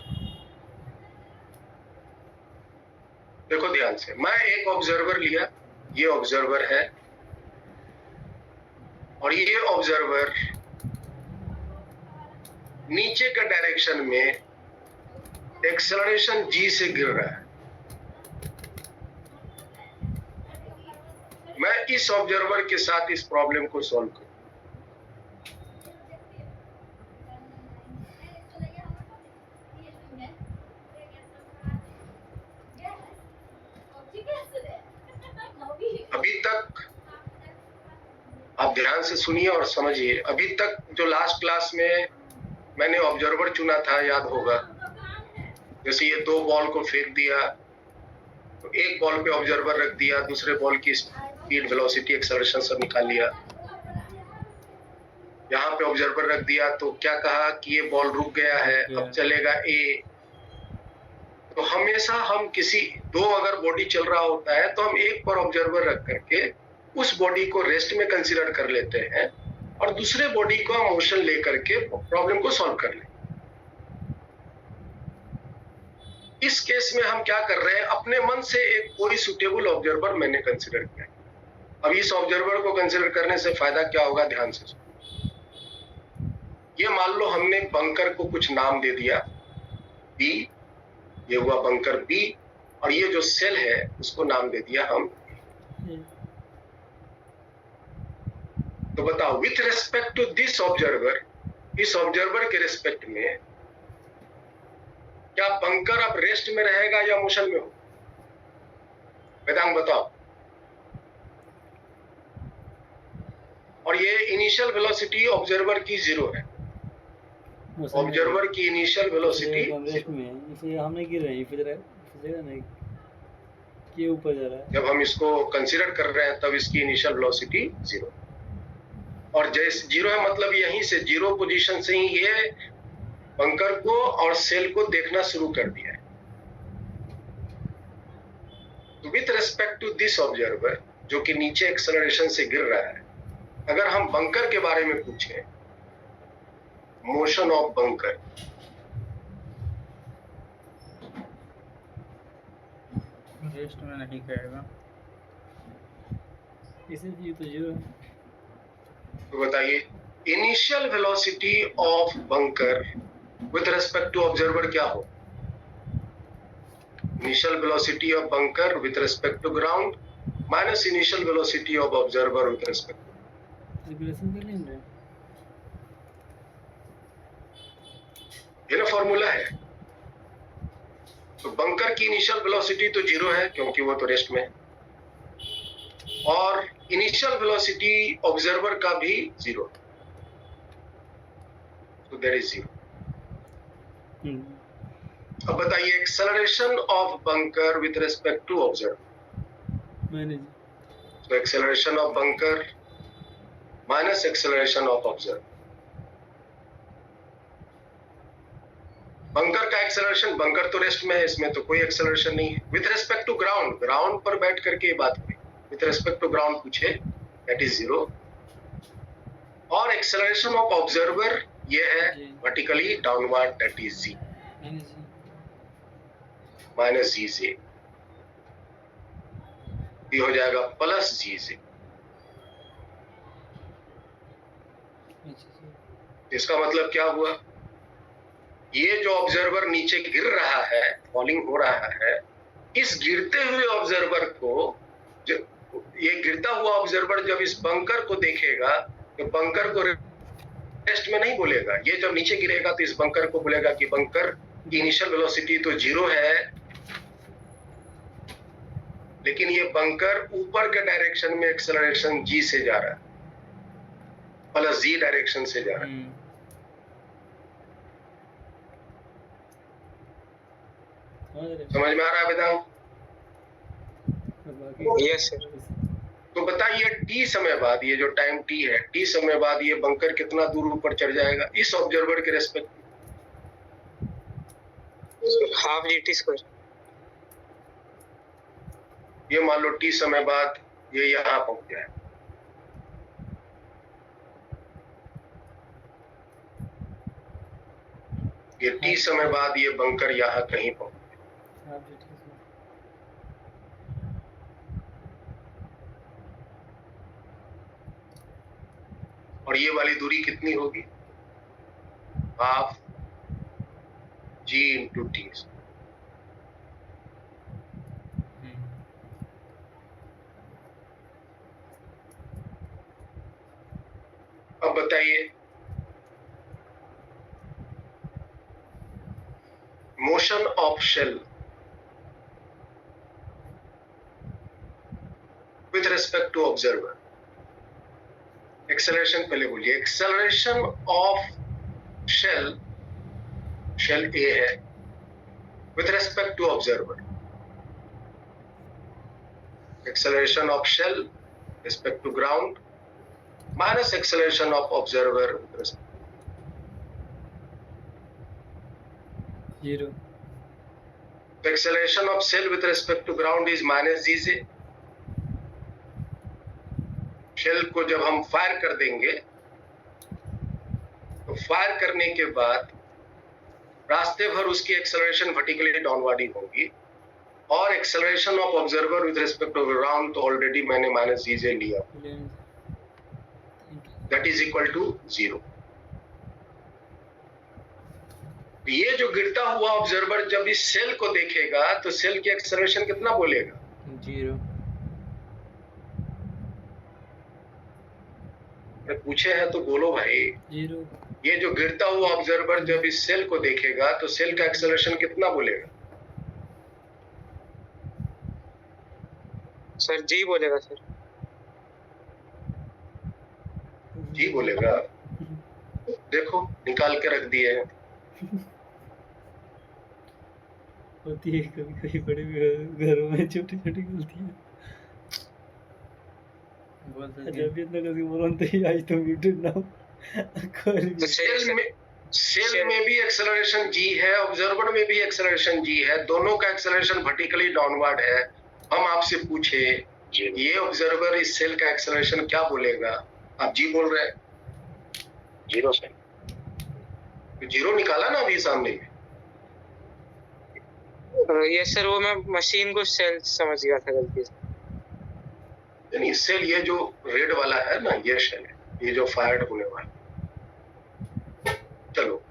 देखो ध्यान से, मैं एक ऑब्जर्वर लिया, ये ऑब्जर्वर है, और ये ऑब्जर्वर नीचे के डायरेक्शन में एक्सेलरेशन g से गिर रहा है। मैं इस ऑब्जर्वर के साथ इस प्रॉब्लम को सॉल्व करूं। अभी तक आप ध्यान से सुनिए और समझिए। अभी तक जो लास्ट क्लास में मैंने ऑब्जर्वर चुना था, याद होगा, जैसे ये दो बॉल को फेंक दिया, तो एक बॉल पे ऑब्जर्वर रख दिया, दूसरे बॉल की स्पीड, वेलोसिटी, एक्सेलरेशन सब निकाल लिया। यहाँ पे ऑब्जर्वर रख दिया तो क्या कहा कि ये बॉल रुक गया है, अब चलेगा ए। तो हमेशा हम किसी दो अगर बॉडी चल रहा होता है तो हम एक पर ऑब्जर्वर रख करके उस बॉडी को रेस्ट में कंसीडर कर लेते हैं और दूसरे बॉडी को हम मोशन लेकर के प्रॉब्लम को सॉल्व कर लेते हैं। इस केस में हम क्या कर रहे हैं, अपने मन से एक कोई सुटेबल ऑब्जर्वर मैंने कंसीडर किया। अब इस ऑब्जर्वर को कंसीडर करने से फायदा क्या होगा, ध्यान से सुनो। ये मान लो हमने बंकर को कुछ नाम दे दिया बी, ये हुआ बंकर बी, और ये जो सेल है उसको नाम दे दिया हम। तो बताओ, with respect to this observer, इस ऑब्जर्वर के रेस्पेक्ट में क्या बंकर अब रेस्ट में रहेगा या मोशन में हो? वेदांग बताओ। और ये इनिशियल वेलोसिटी ऑब्जर्वर की 0 है। ऑब्जर्वर की इनिशियल वेलोसिटी इसलिए हम नहीं गिर रहे हैं, फिर नहीं के ऊपर जा रहा है। जब हम इसको कंसीडर कर रहे हैं तब इसकी इनिशियल वेलोसिटी 0, और जैसे 0 है मतलब यहीं से 0 पोजीशन से ही ये बंकर को और सेल को देखना शुरू कर दिया है। तो with respect to this observer जो कि नीचे एक्सेलरेशन से गिर रहा है, अगर हम बंकर के बारे में पूछें, मोशन ऑफ बंकर, रेस्ट में नहीं करेगा, इसे जी तो 0 है। तो बताइए, initial velocity of bunker with respect to observer क्या हो? Initial velocity of bunker with respect to ground minus initial velocity of observer with respect. Regression कर लेंगे, ये ना फॉर्मूला है। तो बंकर की इनिशियल वेलोसिटी तो 0 है क्योंकि वो तो रेस्ट में है, और इनिशियल वेलोसिटी ऑब्जर्वर का भी 0, तो दैट इज 0। अब बताइए, acceleration of bunker with respect to observer, तो acceleration of bunker minus acceleration of observer. Bunker का एक्सेलरेशन, बंकर तो रेस्ट में है, इसमें तो कोई एक्सेलरेशन नहीं है। With respect to ground, ground पर बैठ करके ये बात हुई, विथ रेस्पेक्ट टू ग्राउंड पूछे, दैट इज 0। और एक्सेलरेशन ऑफ ऑब्जर्वर ये है vertically downward, that is g minus g से, ये हो जाएगा प्लस जी से। इसका मतलब क्या हुआ, ये जो ऑब्जर्वर नीचे गिर रहा है, फॉलिंग हो रहा है, इस गिरते हुए ऑब्जर्वर को, जो ये गिरता हुआ ऑब्जर्वर जब इस बंकर को देखेगा तो बंकर को रेस्ट में नहीं बोलेगा। ये जब नीचे गिरेगा तो इस बंकर को बोलेगा कि बंकर की इनिशियल वेलोसिटी तो 0 है, लेकिन ये बंकर ऊपर के डायरेक्शन में एक्सेलरेशन जी से जा रहा है, प्लस जी डायरेक्शन से जा रहा है। समझ में आ रहा है वेदांग? Yes sir. तो बताइए, टी समय बाद, ये जो टाइम टी है, टी समय बाद ये बंकर कितना दूर ऊपर चढ़ जाएगा इस ऑब्जर्वर के रेस्पेक्ट में? Half GT square. ये मान लो टी समय बाद ये यहाँ पहुंच जाए, ये टी समय बाद ये बंकर यहाँ कहीं पहुंच, आप भी ठीक है। और ये वाली दूरी कितनी होगी? Half g into t. अब बताइए, motion of shell with respect to observer, acceleration पहले बोलिए। Acceleration of shell, shell A है, with respect to observer, acceleration of shell respect to ground minus acceleration of observer with respect 0 The acceleration of cell with respect to ground is minus g से। Shell को जब हम fire कर देंगे तो fire करने के बाद रास्ते भर उसकी एक्सेलरेशन वर्टिकली डाउनवर्ड ही होगी, और acceleration of observer with respect to ground तो ऑलरेडी मैंने माइनस जी से लिया, दैट इज इक्वल टू 0। ये जो गिरता हुआ ऑब्जर्वर जब इस सेल को देखेगा तो सेल की एक्सेलरेशन कितना बोलेगा? 0। पूछे हैं तो बोलो भाई। 0। ये जो गिरता हुआ ऑब्जर्वर जब इस सेल को देखेगा तो सेल का एक्सेलरेशन कितना बोलेगा? सर जी बोलेगा सर। जी बोलेगा। देखो निकाल के रख दिए हैं। होती है कभी कभी बड़े घरों में छोटी छोटी गलतियां। जब भी इतना कभी बोलो तो ही आज तो म्यूटेड ना हो। सेल में भी एक्सेलरेशन जी है, ऑब्जर्वर में भी एक्सेलरेशन जी है, दोनों का एक्सेलरेशन वर्टिकली डाउनवर्ड है। हम आपसे पूछे ये ऑब्जर्वर इस सेल का एक्सेलरेशन क्या बोलेगा? आप जी बोल रहे हैं। 0 से 0 निकाला ना अभी सामने में। यस सर, वो मैं मशीन को सेल समझ गया था गलती से। यानी सेल ये जो रेड वाला है ना, ये शेल है, ये जो फायर्ड होने वाला। चलो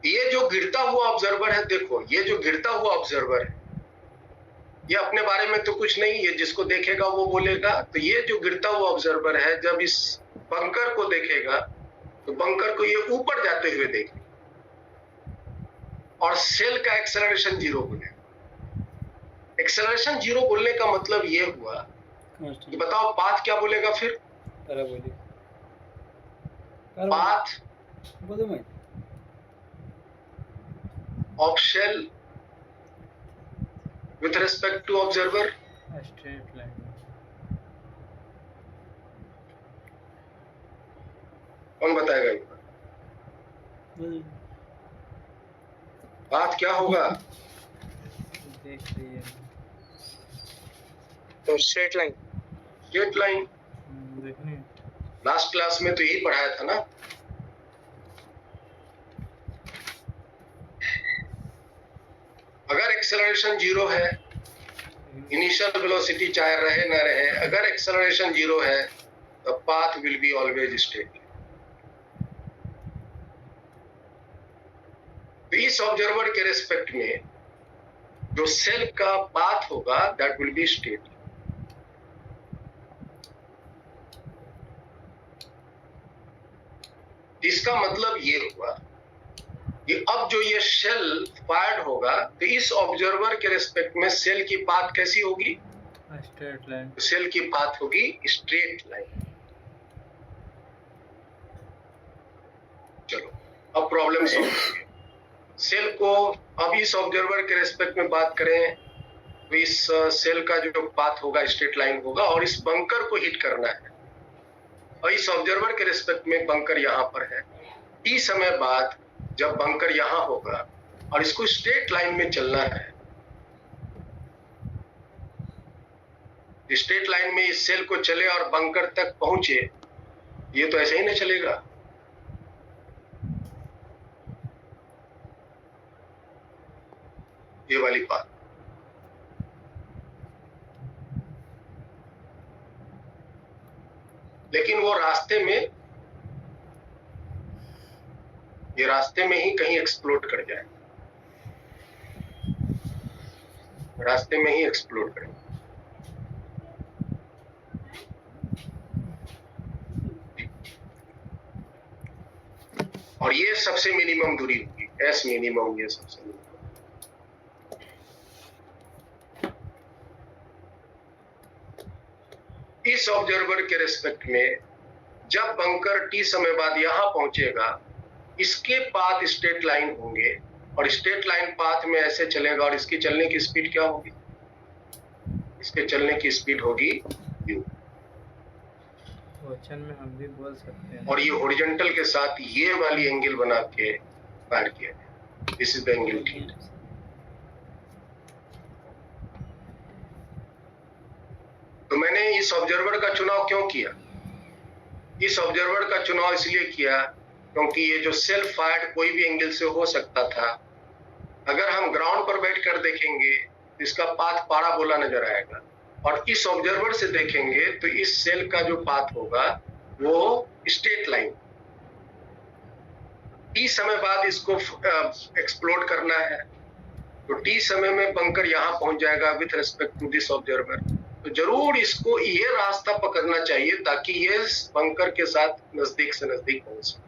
ये जो गिरता हुआ ऑब्जर्वर है, देखो ये जो गिरता हुआ ऑब्जर्वर है ये अपने बारे में तो कुछ नहीं, ये जिसको देखेगा वो बोलेगा। तो ये जो गिरता हुआ ऑब्जर्वर है जब इस बंकर को देखेगा तो बंकर को ये ऊपर जाते हुए देखेगा और सेल का एक्सेलरेशन 0 बोलेगा। एक्सेलरेशन 0 बोलने का मतलब ये हुआ कि बताओ पाथ क्या बोलेगा फिर? Path of shell with respect to observer, a straight line। कौन बताएगा ये बात क्या होगा? देख रही है तो स्ट्रेट लाइन। स्ट्रेट लाइन देखने लास्ट क्लास में तो यही पढ़ाया था ना। अगर एक्सेलरेशन 0 है, इनिशियल वेलोसिटी चाहे रहे ना रहे, अगर एक्सेलरेशन 0 है तो path will be always straight. तो इस ऑब्जर्वर के रेस्पेक्ट में जो सेल का पाथ होगा दैट विल बी स्ट्रेट। इसका मतलब ये हुआ कि अब जो ये शेल फायर्ड होगा तो इस ऑब्जर्वर के रेस्पेक्ट में सेल की पाथ कैसी होगी? Straight line. सेल की पाथ होगी स्ट्रेट लाइन। चलो अब प्रॉब्लम सॉल्व करेंगे। सेल को अब इस ऑब्जर्वर के रेस्पेक्ट में बात करें तो इस सेल का जो पाथ होगा स्ट्रेट लाइन होगा और इस बंकर को हिट करना है और इस ऑब्जर्वर के रेस्पेक्ट में बंकर यहां पर है। टी समय बाद जब बंकर यहां होगा और इसको स्ट्रेट लाइन में चलना है, स्ट्रेट लाइन में इस सेल को चले और बंकर तक पहुंचे, ये तो ऐसे ही नहीं चलेगा। ये वाली पाथ, लेकिन वो रास्ते में, ये रास्ते में ही कहीं एक्सप्लोड कर जाए, रास्ते में ही एक्सप्लोड करे। और ये सबसे मिनिमम दूरी होगी, एस मिनिमम, ये सबसे मिनिमम। इस ऑब्जर्वर के रेस्पेक्ट में जब बंकर टी समय बाद यहां पहुंचेगा, इसके पाथ स्ट्रेट लाइन होंगे और स्ट्रेट लाइन पाथ में ऐसे चलेगा और इसकी चलने की स्पीड क्या होगी? इसके चलने की स्पीड होगी u। क्वेश्चन में हम भी बोल सकते हैं। और ये हॉरिजॉन्टल के साथ ये वाली एंगल बना के फायर किया गया। This is the angle theta. तो मैंने इस ऑब्जर्वर का चुनाव क्यों किया? इस ऑब्जर्वर का चुनाव इसलिए किया क्योंकि ये जो सेल्फ फायर्ड कोई भी एंगल से हो सकता था। अगर हम ग्राउंड पर बैठकर देखेंगे तो इसका पाथ पाराबोला नजर आएगा, और इस ऑब्जर्वर से देखेंगे तो इस सेल का जो पाथ होगा वो स्ट्रेट लाइन। टी समय बाद इसको एक्सप्लोड करना है, तो टी समय में बंकर यहां पहुंच जाएगा with respect to this observer. तो जरूर इसको ये रास्ता पकड़ना चाहिए ताकि ये बंकर के साथ नजदीक से नजदीक पहुंच सके।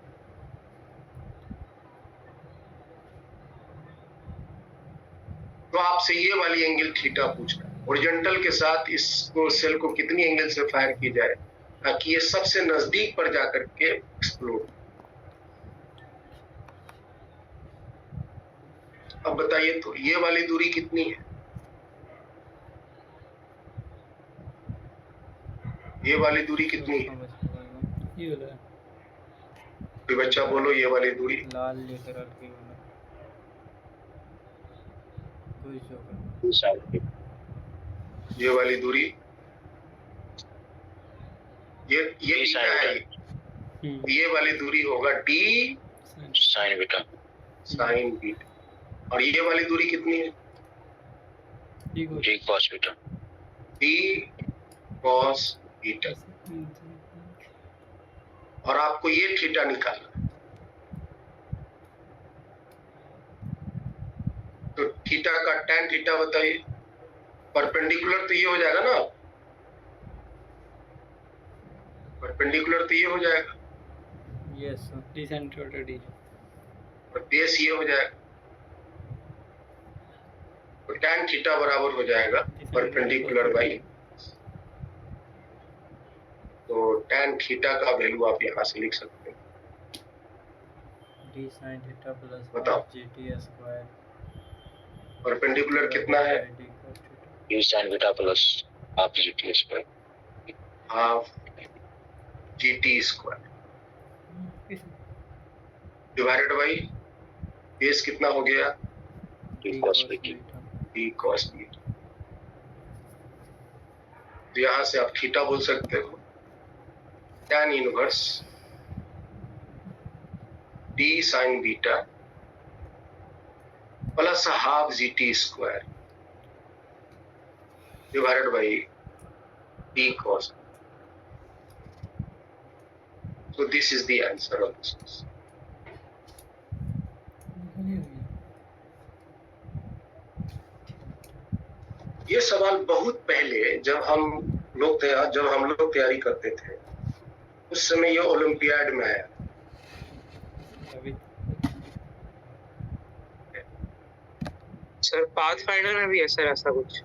तो आपसे ये वाली एंगल थीटा पूछ रहा है, हॉरिजॉन्टल के साथ इसको सेल को कितनी एंगल से फायर की जाए ताकि ये सबसे नजदीक पर जाकर के एक्सप्लोड। अब बताइए तो ये वाली दूरी कितनी है? ये वाली दूरी कितनी है? ये वाला कोई बच्चा बोलो, ये वाली दूरी। लाल लेकर के वाला कोई जो ये वाली दूरी, ये क्या है? ये वाली दूरी होगा D sign beta. Sign beta. और ये वाली दूरी कितनी है? D cos beta. D cos beta. और आपको ये थीटा निकालना है। तो थीटा का tan थीटा बताइए। परपेंडिकुलर तो ये हो जाएगा ना, परपेंडिकुलर तो ये हो जाएगा, yes D sin theta D, और बेस ये हो जाएगा। तो tan थीटा बराबर हो जाएगा परपेंडिकुलर बाई, तो tan थीटा का वैल्यू आप यहाँ से लिख सकते हैं। डी sin थीटा प्लस बताओ। जीटी स्क्वायर परपेंडिकुलर कितना है? D sign beta plus half GT square. Half GT square divided by base कितना हो गया? D cos beta. D cos beta. तो यहाँ से आप थीटा बोल सकते हो tan inverse D sign beta plus half GT square divided by D cos. So this is the answer of this question. ये सवाल बहुत पहले जब हम लोग तैयारी करते थे उस समय ये ओलंपियाड में आया। अभी सर पाथ फाइंडर में भी है सर ऐसा कुछ?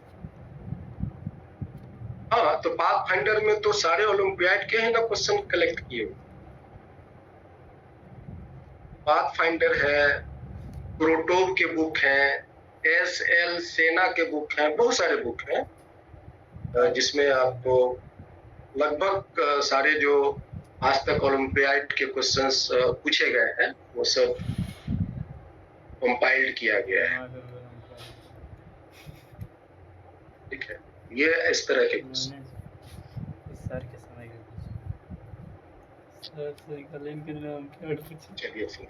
हाँ, तो पाथ फाइंडर में तो सारे ओलंपियाड के हैं ना क्वेश्चन कलेक्ट किए हुए। पाथ फाइंडर है, क्रोटोव के बुक हैं, एस.एल. सेना के बुक हैं, बहुत सारे बुक हैं जिसमें आपको लगभग सारे जो आज तक ओलंपियाड के क्वेश्चंस पूछे गए हैं वो सब कंपाइल्ड किया गया है। ठीक है, ये इस तरह के क्वेश्चन इस सर के समय का सर से कल इनके नाम क्या पूछे। चलिए फिर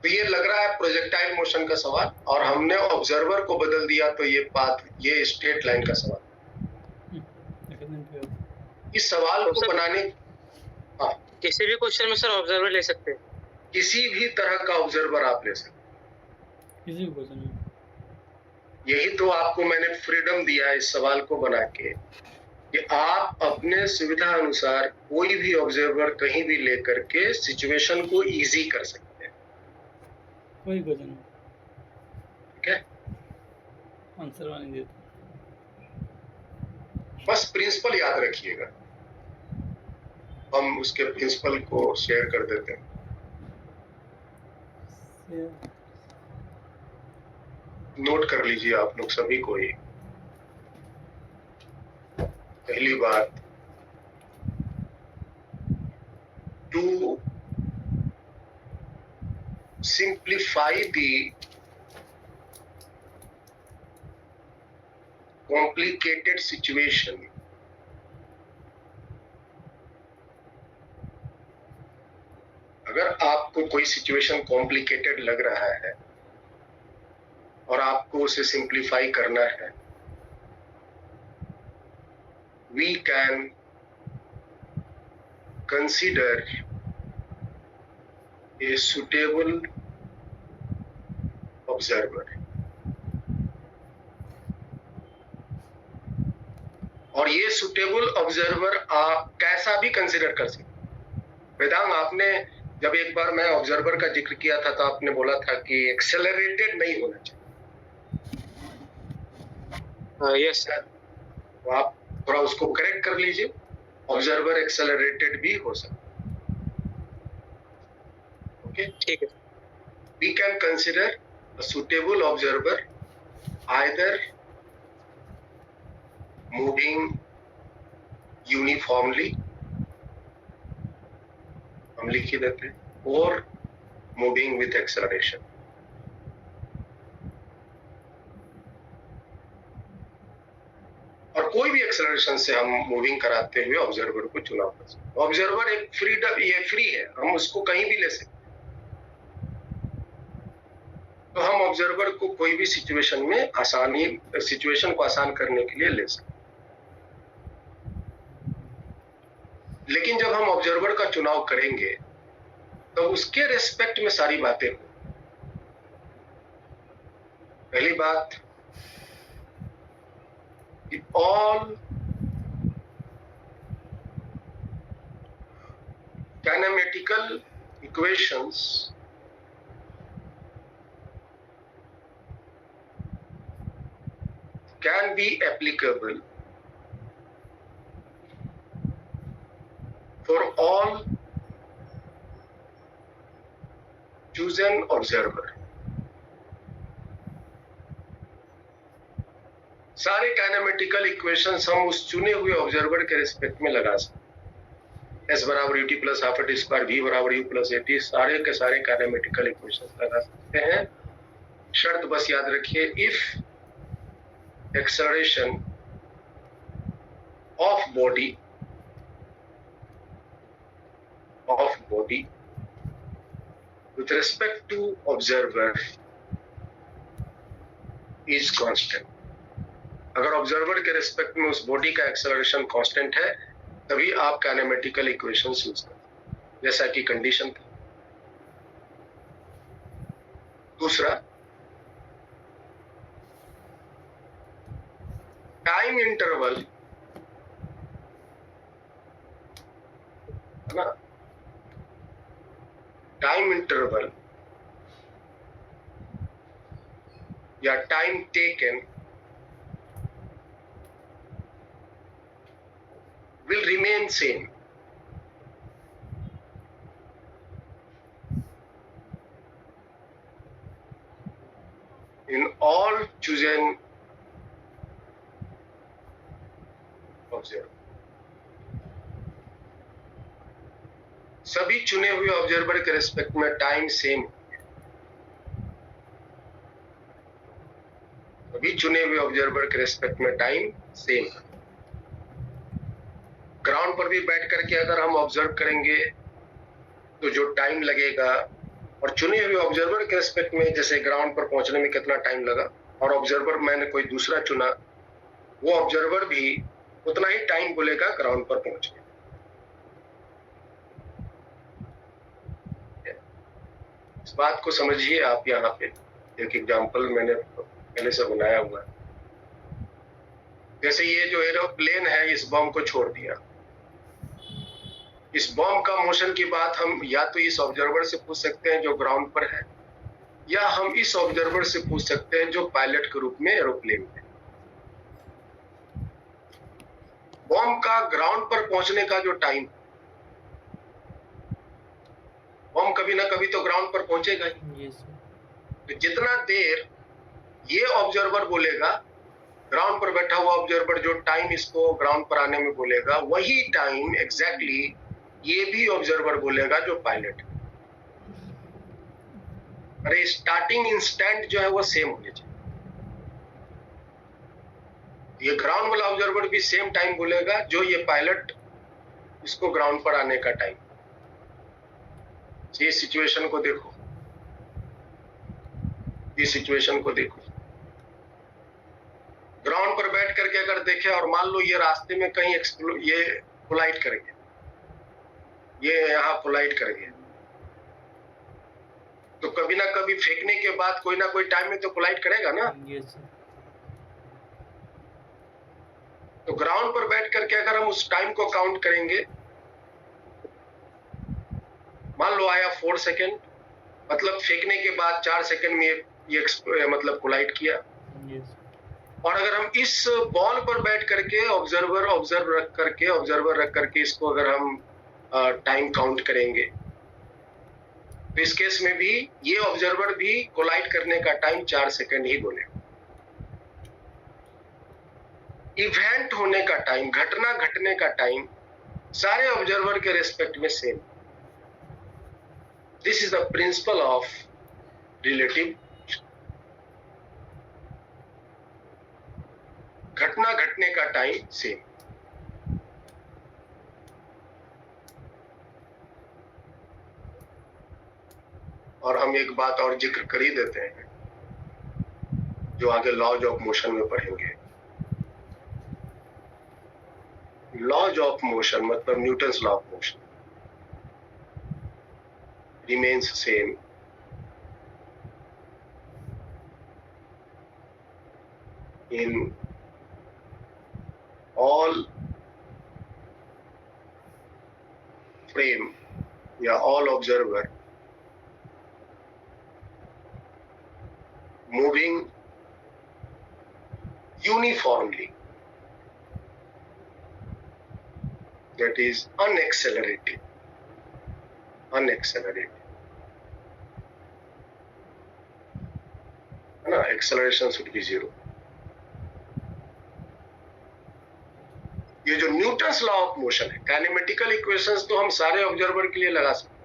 तो ये लग रहा है प्रोजेक्टाइल मोशन का सवाल, और हमने ऑब्जर्वर को बदल दिया तो ये पाथ, ये स्ट्रेट लाइन का सवाल। इस सवाल तो को सर- बनाने, हाँ, किसी भी क्वेश्चन में सर ऑब्जर्वर ले सकते हैं, किसी भी तरह का ऑब्जर्वर आप ले सकते किसी भी क्वेश्चन में। हैं। यही तो आपको मैंने फ्रीडम दिया है इस सवाल को बना के, कि आप अपने सुविधा अनुसार कोई भी ऑब्जर्वर कहीं भी लेकर के सिचुएशन को इजी कर सकते हैं। कोई क्वेश्चन में ठीक है, आंसर वानी देते। बस प्रिंसिपल याद रखिएगा, हम उसके प्रिंसिपल को शेयर कर देते हैं। नोट कर लीजिए आप लोग सभी को ही। पहली बात, to simplify the complicated situation, अगर आपको कोई सिचुएशन कॉम्प्लिकेटेड लग रहा है और आपको उसे सिंप्लीफाई करना है, we can consider a suitable observer. और ये सुटेबल ऑब्जर्वर आप कैसा भी कंसीडर कर सकते हैं। वेदांग, आपने जब एक बार मैं ऑब्जर्वर का जिक्र किया था तो आपने बोला था कि एक्सेलरेटेड नहीं होना चाहिए। Yes sir. तो आप थोड़ा उसको करेक्ट कर लीजिए, ऑब्जर्वर एक्सेलरेटेड भी हो सकता है। ओके, ठीक है। We can consider a suitable observer either moving uniformly, हम लिख ही देते हैं, or moving with acceleration। और कोई भी एक्सेलरेशन से हम मूविंग कराते हुए ऑब्जर्वर को चुनाव कर सकते हैं। ऑब्जर्वर एक फ्रीडम, ये फ्री है, हम उसको कहीं भी ले सकते हैं। तो हम ऑब्जर्वर को कोई भी सिचुएशन में आसानी, सिचुएशन को आसान करने के लिए ले सकते हैं। लेकिन जब हम ऑब्जर्वर का चुनाव करेंगे तो उसके रेस्पेक्ट में सारी बातें हों। पहली बात, all kinematical equations can be applicable for all chosen observer। सारे काइनेमेटिकल इक्वेशंस हम उस चुने हुए ऑब्जर्वर के रिस्पेक्ट में लगा सकते हैं। S बराबर ut plus half T square, v बराबर u प्लस at, सारे के सारे काइनेमेटिकल इक्वेशंस लगा सकते हैं। शर्त बस याद रखिए, if acceleration of body with respect to observer is constant। अगर ऑब्जर्वर के रिस्पेक्ट में उस बॉडी का एक्सेलरेशन कांस्टेंट है तभी आप काइनेमेटिकल इक्वेशंस यूज करते हैं, जैसा कि कंडीशन था। दूसरा, टाइम इंटरवल, है ना, टाइम इंटरवल या time taken will remain same। In all chosen observer, सभी चुने हुए ऑब्जर्वर के रिस्पेक्ट में टाइम सेम, सभी चुने हुए ऑब्जर्वर के रिस्पेक्ट में टाइम सेम। ग्राउंड पर भी बैठ करके अगर हम ऑब्जर्व करेंगे तो जो टाइम लगेगा और चुने हुए ऑब्जर्वर के रेस्पेक्ट में जैसे ग्राउंड पर पहुंचने में कितना टाइम लगा, और ऑब्जर्वर मैंने कोई दूसरा चुना, वो ऑब्जर्वर भी उतना ही टाइम बोलेगा ग्राउंड पर पहुंचने। इस बात को समझिए आप। यहाँ पे एक एग्जांपल मैंने पहले से बनाया हुआ है। जैसे ये जो एरोप्लेन है इस बम को छोड़ दिया, इस बम का मोशन की बात हम या तो इस ऑब्जर्वर से पूछ सकते हैं जो ग्राउंड पर है, या हम इस ऑब्जर्वर से पूछ सकते हैं जो पायलट के रूप में एरोप्लेन है। बम का ग्राउंड पर पहुंचने का जो टाइम, बम कभी ना कभी तो ग्राउंड पर पहुंचेगा ही। तो जितना देर ये ऑब्जर्वर बोलेगा, ग्राउंड पर बैठा हुआ ऑब्जर्वर जो टाइम इसको ग्राउंड पर आने में बोलेगा, वही टाइम एग्जैक्टली ये भी ऑब्जर्वर बोलेगा जो पायलट है। अरे स्टार्टिंग इंस्टेंट जो है वो सेम होने चाहिए। ये ग्राउंड वाला ऑब्जर्वर भी सेम टाइम बोलेगा जो ये पायलट इसको ग्राउंड पर आने का टाइम। ये सिचुएशन को देखो, ये सिचुएशन को देखो। ग्राउंड पर बैठ करके अगर देखे और मान लो ये रास्ते में कहीं ये कोलाइड कर गया, ये यहाँ कोलाइड कर गया, तो कभी ना कभी फेंकने के बाद कोई ना कोई टाइम में तो कोलाइड करेगा ना। तो ग्राउंड पर बैठ करके अगर हम उस टाइम को काउंट करेंगे, मान लो आया 4 सेकेंड, मतलब फेंकने के बाद 4 सेकेंड में ये मतलब कोलाइड किया। और अगर हम इस बॉल पर बैठ करके ऑब्जर्वर रख करके इसको अगर हम टाइम काउंट करेंगे, तो इस केस में भी ये ऑब्जर्वर भी कोलाइड करने का टाइम 4 सेकेंड ही बोलेगा। इवेंट होने का टाइम, घटना घटने का टाइम सारे ऑब्जर्वर के रेस्पेक्ट में same. This is the principle of relative. घटना घटने का टाइम सेम। और हम एक बात और जिक्र कर ही देते हैं जो आगे लॉज ऑफ मोशन में पढ़ेंगे। लॉज ऑफ मोशन मतलब Newton's law of motion remains same in all frame या all observer moving uniformly, that is unaccelerated. है ना, acceleration should be 0. ये जो न्यूटन्स लॉ ऑफ मोशन है, काइनेमेटिकल इक्वेशंस तो हम सारे ऑब्जर्वर के लिए लगा सकते हैं।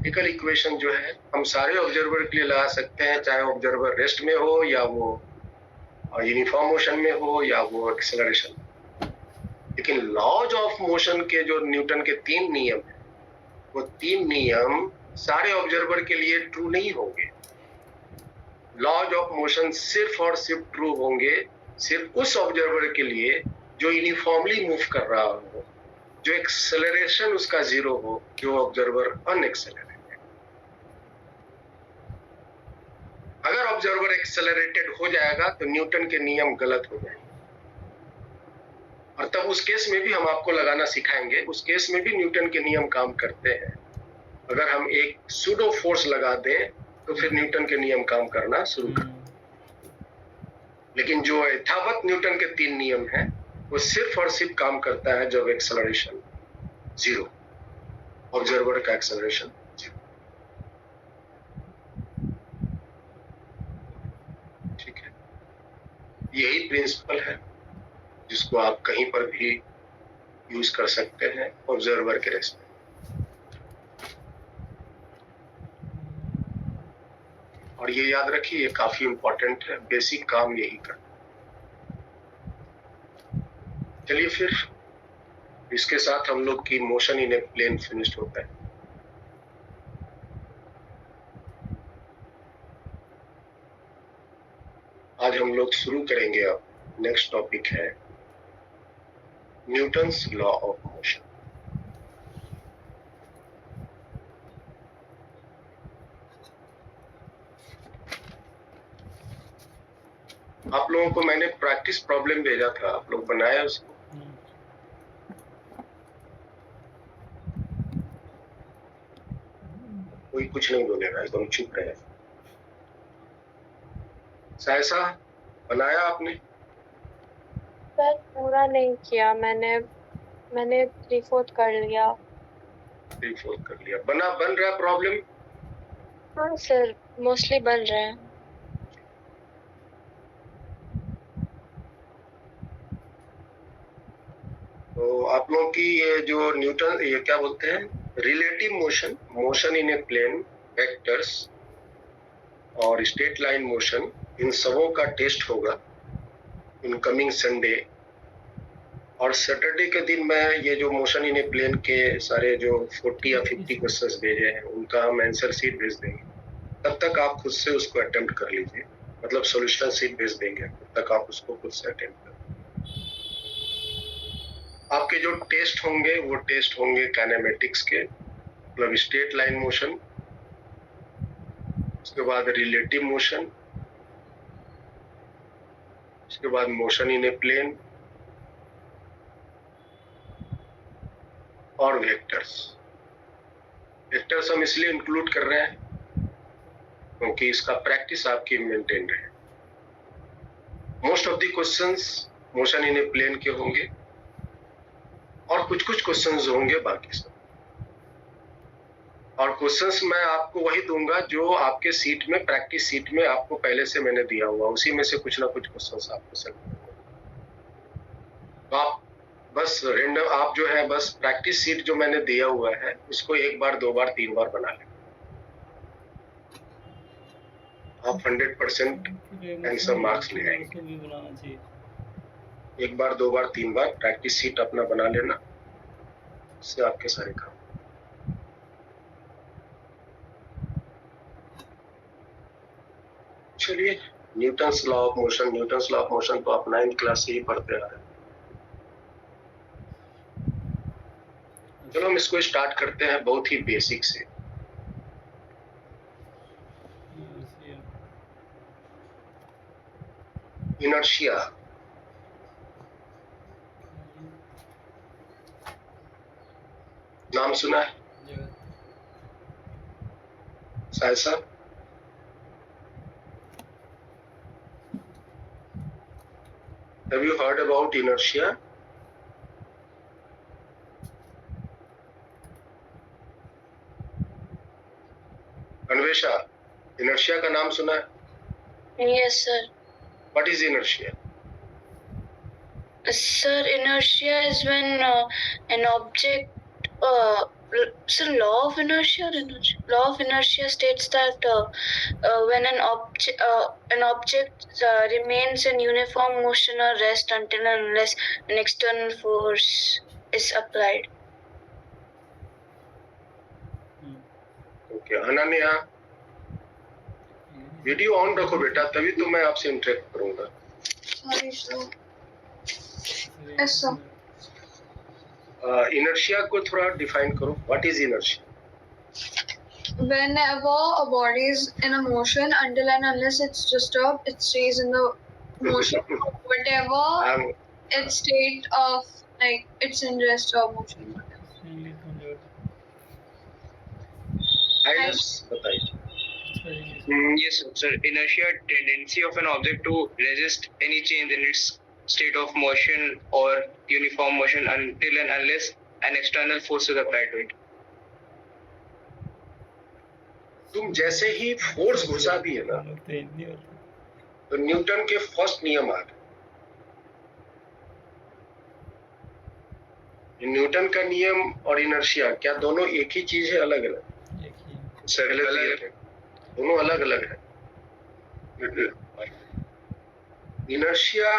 काइनेमेटिकल इक्वेशन जो है हम सारे ऑब्जर्वर के लिए लगा सकते हैं, चाहे ऑब्जर्वर रेस्ट में हो या वो यूनिफॉर्म मोशन में हो या वो एक्सेलरेशन। लेकिन लॉज ऑफ मोशन के जो न्यूटन के 3 नियम है, वो 3 नियम सारे ऑब्जर्वर के लिए ट्रू नहीं होंगे। लॉज ऑफ मोशन सिर्फ और सिर्फ ट्रू होंगे सिर्फ उस ऑब्जर्वर के लिए जो यूनिफॉर्मली मूव कर रहा हो, जो एक्सेलरेशन उसका 0 हो, जो ऑब्जर्वर अनएक्सेलरेटेड। अगर ऑब्जर्वर एक्सेलरेटेड हो जाएगा तो न्यूटन के नियम गलत हो जाएंगे, और तब उस केस में भी हम आपको लगाना सिखाएंगे। उस केस में भी न्यूटन के नियम काम करते हैं। अगर हम एक सूडो फोर्स लगा दें तो फिर न्यूटन के नियम काम करना शुरू कर। लेकिन जो यथावत न्यूटन के 3 नियम हैं, वो सिर्फ और सिर्फ काम करता है जब एक्सेलरेशन 0, ऑब्जर्वर का एक्सेलरेशन 0। ठीक है, यही प्रिंसिपल है जिसको आप कहीं पर भी यूज कर सकते हैं ऑब्जर्वर के रेस्पेक्ट। और ये याद रखिए, ये काफी इंपॉर्टेंट है, बेसिक काम यही करना। चलिए फिर इसके साथ हम लोग की motion in a plane finished होता है। आज हम लोग शुरू करेंगे। अब नेक्स्ट टॉपिक है न्यूटन्स लॉ ऑफ मोशन। आप लोगों को मैंने प्रैक्टिस प्रॉब्लम भेजा था, आप लोग बनाया उसको? कोई कुछ नहीं बोलेगा, एकदम चुप रहे। सायसा, बनाया आपने? सर पूरा नहीं किया मैंने 3/4 कर लिया। 3/4 कर लिया। बन रहा प्रॉब्लम? हाँ सर, मोस्टली बन रहे हैं। तो आप लोगों की ये जो न्यूटन, ये क्या बोलते हैं, relative motion, motion in a plane, vectors और स्ट्रेट लाइन मोशन, इन सबों का टेस्ट होगा इन कमिंग संडे। और सैटरडे के दिन मैं ये जो मोशन इन ए प्लेन के सारे जो 40 या 50 क्वेश्चंस भेजे हैं उनका हम आंसर शीट भेज देंगे। तब तक आप खुद से उसको अटेम्प्ट कर लीजिए, मतलब सॉल्यूशन शीट भेज देंगे, तब तक आप उसको खुद से अटेम्प्ट कर। आपके जो टेस्ट होंगे वो टेस्ट होंगे काइनेमेटिक्स के, मतलब स्ट्रेट लाइन मोशन, उसके बाद रिलेटिव मोशन, उसके बाद मोशन इन ए प्लेन और वेक्टर्स। वेक्टर्स हम इसलिए इंक्लूड कर रहे हैं क्योंकि इसका प्रैक्टिस आपकी मेंटेन रहे। Most of the questions motion in a plane के होंगे और कुछ क्वेश्चंस होंगे बाकी सब। और क्वेश्चंस मैं आपको वही दूंगा जो आपके सीट में, प्रैक्टिस सीट में आपको पहले से मैंने दिया हुआ, उसी में से कुछ ना कुछ क्वेश्चंस आपको सेलेक्ट। तो आप बस रेंडम, आप जो है बस प्रैक्टिस सीट जो मैंने दिया हुआ है उसको 1 बार 2 बार 3 बार बना लें। आप 100% आंसर मार्क्स ले आएंगे। 1 बार 2 बार 3 बार प्रैक्टिस सीट अपना बना लेना, इससे आपके सारे काम। चलिए, Newton's law of motion. Newton's law of motion तो आप 9th क्लास से ही पढ़ते आ रहे हैं। चलो हम इसको स्टार्ट करते हैं बहुत ही बेसिक से। इनर्शिया। नाम सुना है? सायसा? Have you heard about inertia? Anvesha, inertia का नाम सुना है? Yes sir. What is inertia? Sir, inertia is when an object, so law of inertia or inertia? Law of inertia states that when an object remains in uniform motion or rest until and unless an external force is applied. Okay, Ananya, video on रखो बेटा, तभी तो मैं आपसे interact करूंगा। Sorry sir. Yes sir. Inertia को थोड़ा define करो। What is inertia? Whenever a body is in a motion, until and unless it's disturbed, it stays in the motion. Whatever its state of, like, it's in rest or motion. बताइए। Yes, sir. Inertia, tendency of an object to resist any change in its state of motion or uniform motion until and unless an external force is applied to it. तुम जैसे ही force घुसा दिए ना, तो Newton के first नियम आ गए। Newton का नियम और इनर्शिया क्या दोनों एक ही चीज है, अलग अलग? अलग है, दोनों अलग अलग है। Inertia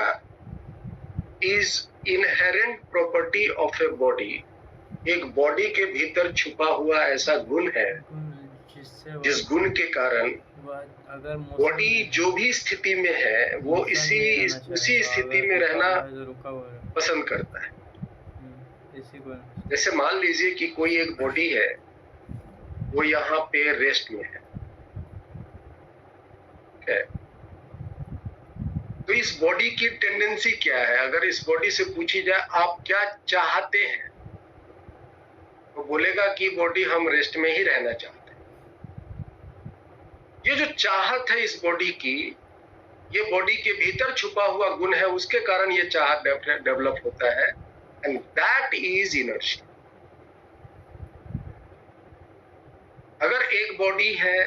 is inherent property of a body, एक बॉडी के भीतर छुपा हुआ ऐसा गुण है जिस गुण के कारण अगर बॉडी जो भी स्थिति में है वो उसी स्थिति में रहना पसंद करता है। जैसे मान लीजिए कि कोई एक बॉडी है, वो यहाँ पे रेस्ट में है, तो इस बॉडी की टेंडेंसी क्या है? अगर इस बॉडी से पूछी जाए आप क्या चाहते हैं, तो बोलेगा कि बॉडी हम रेस्ट में ही रहना चाहते हैं। ये जो चाहत है इस बॉडी की, ये बॉडी के भीतर छुपा हुआ गुण है, उसके कारण ये चाहत डेवलप होता है, एंड दैट इज इनर्शिया। अगर एक बॉडी है,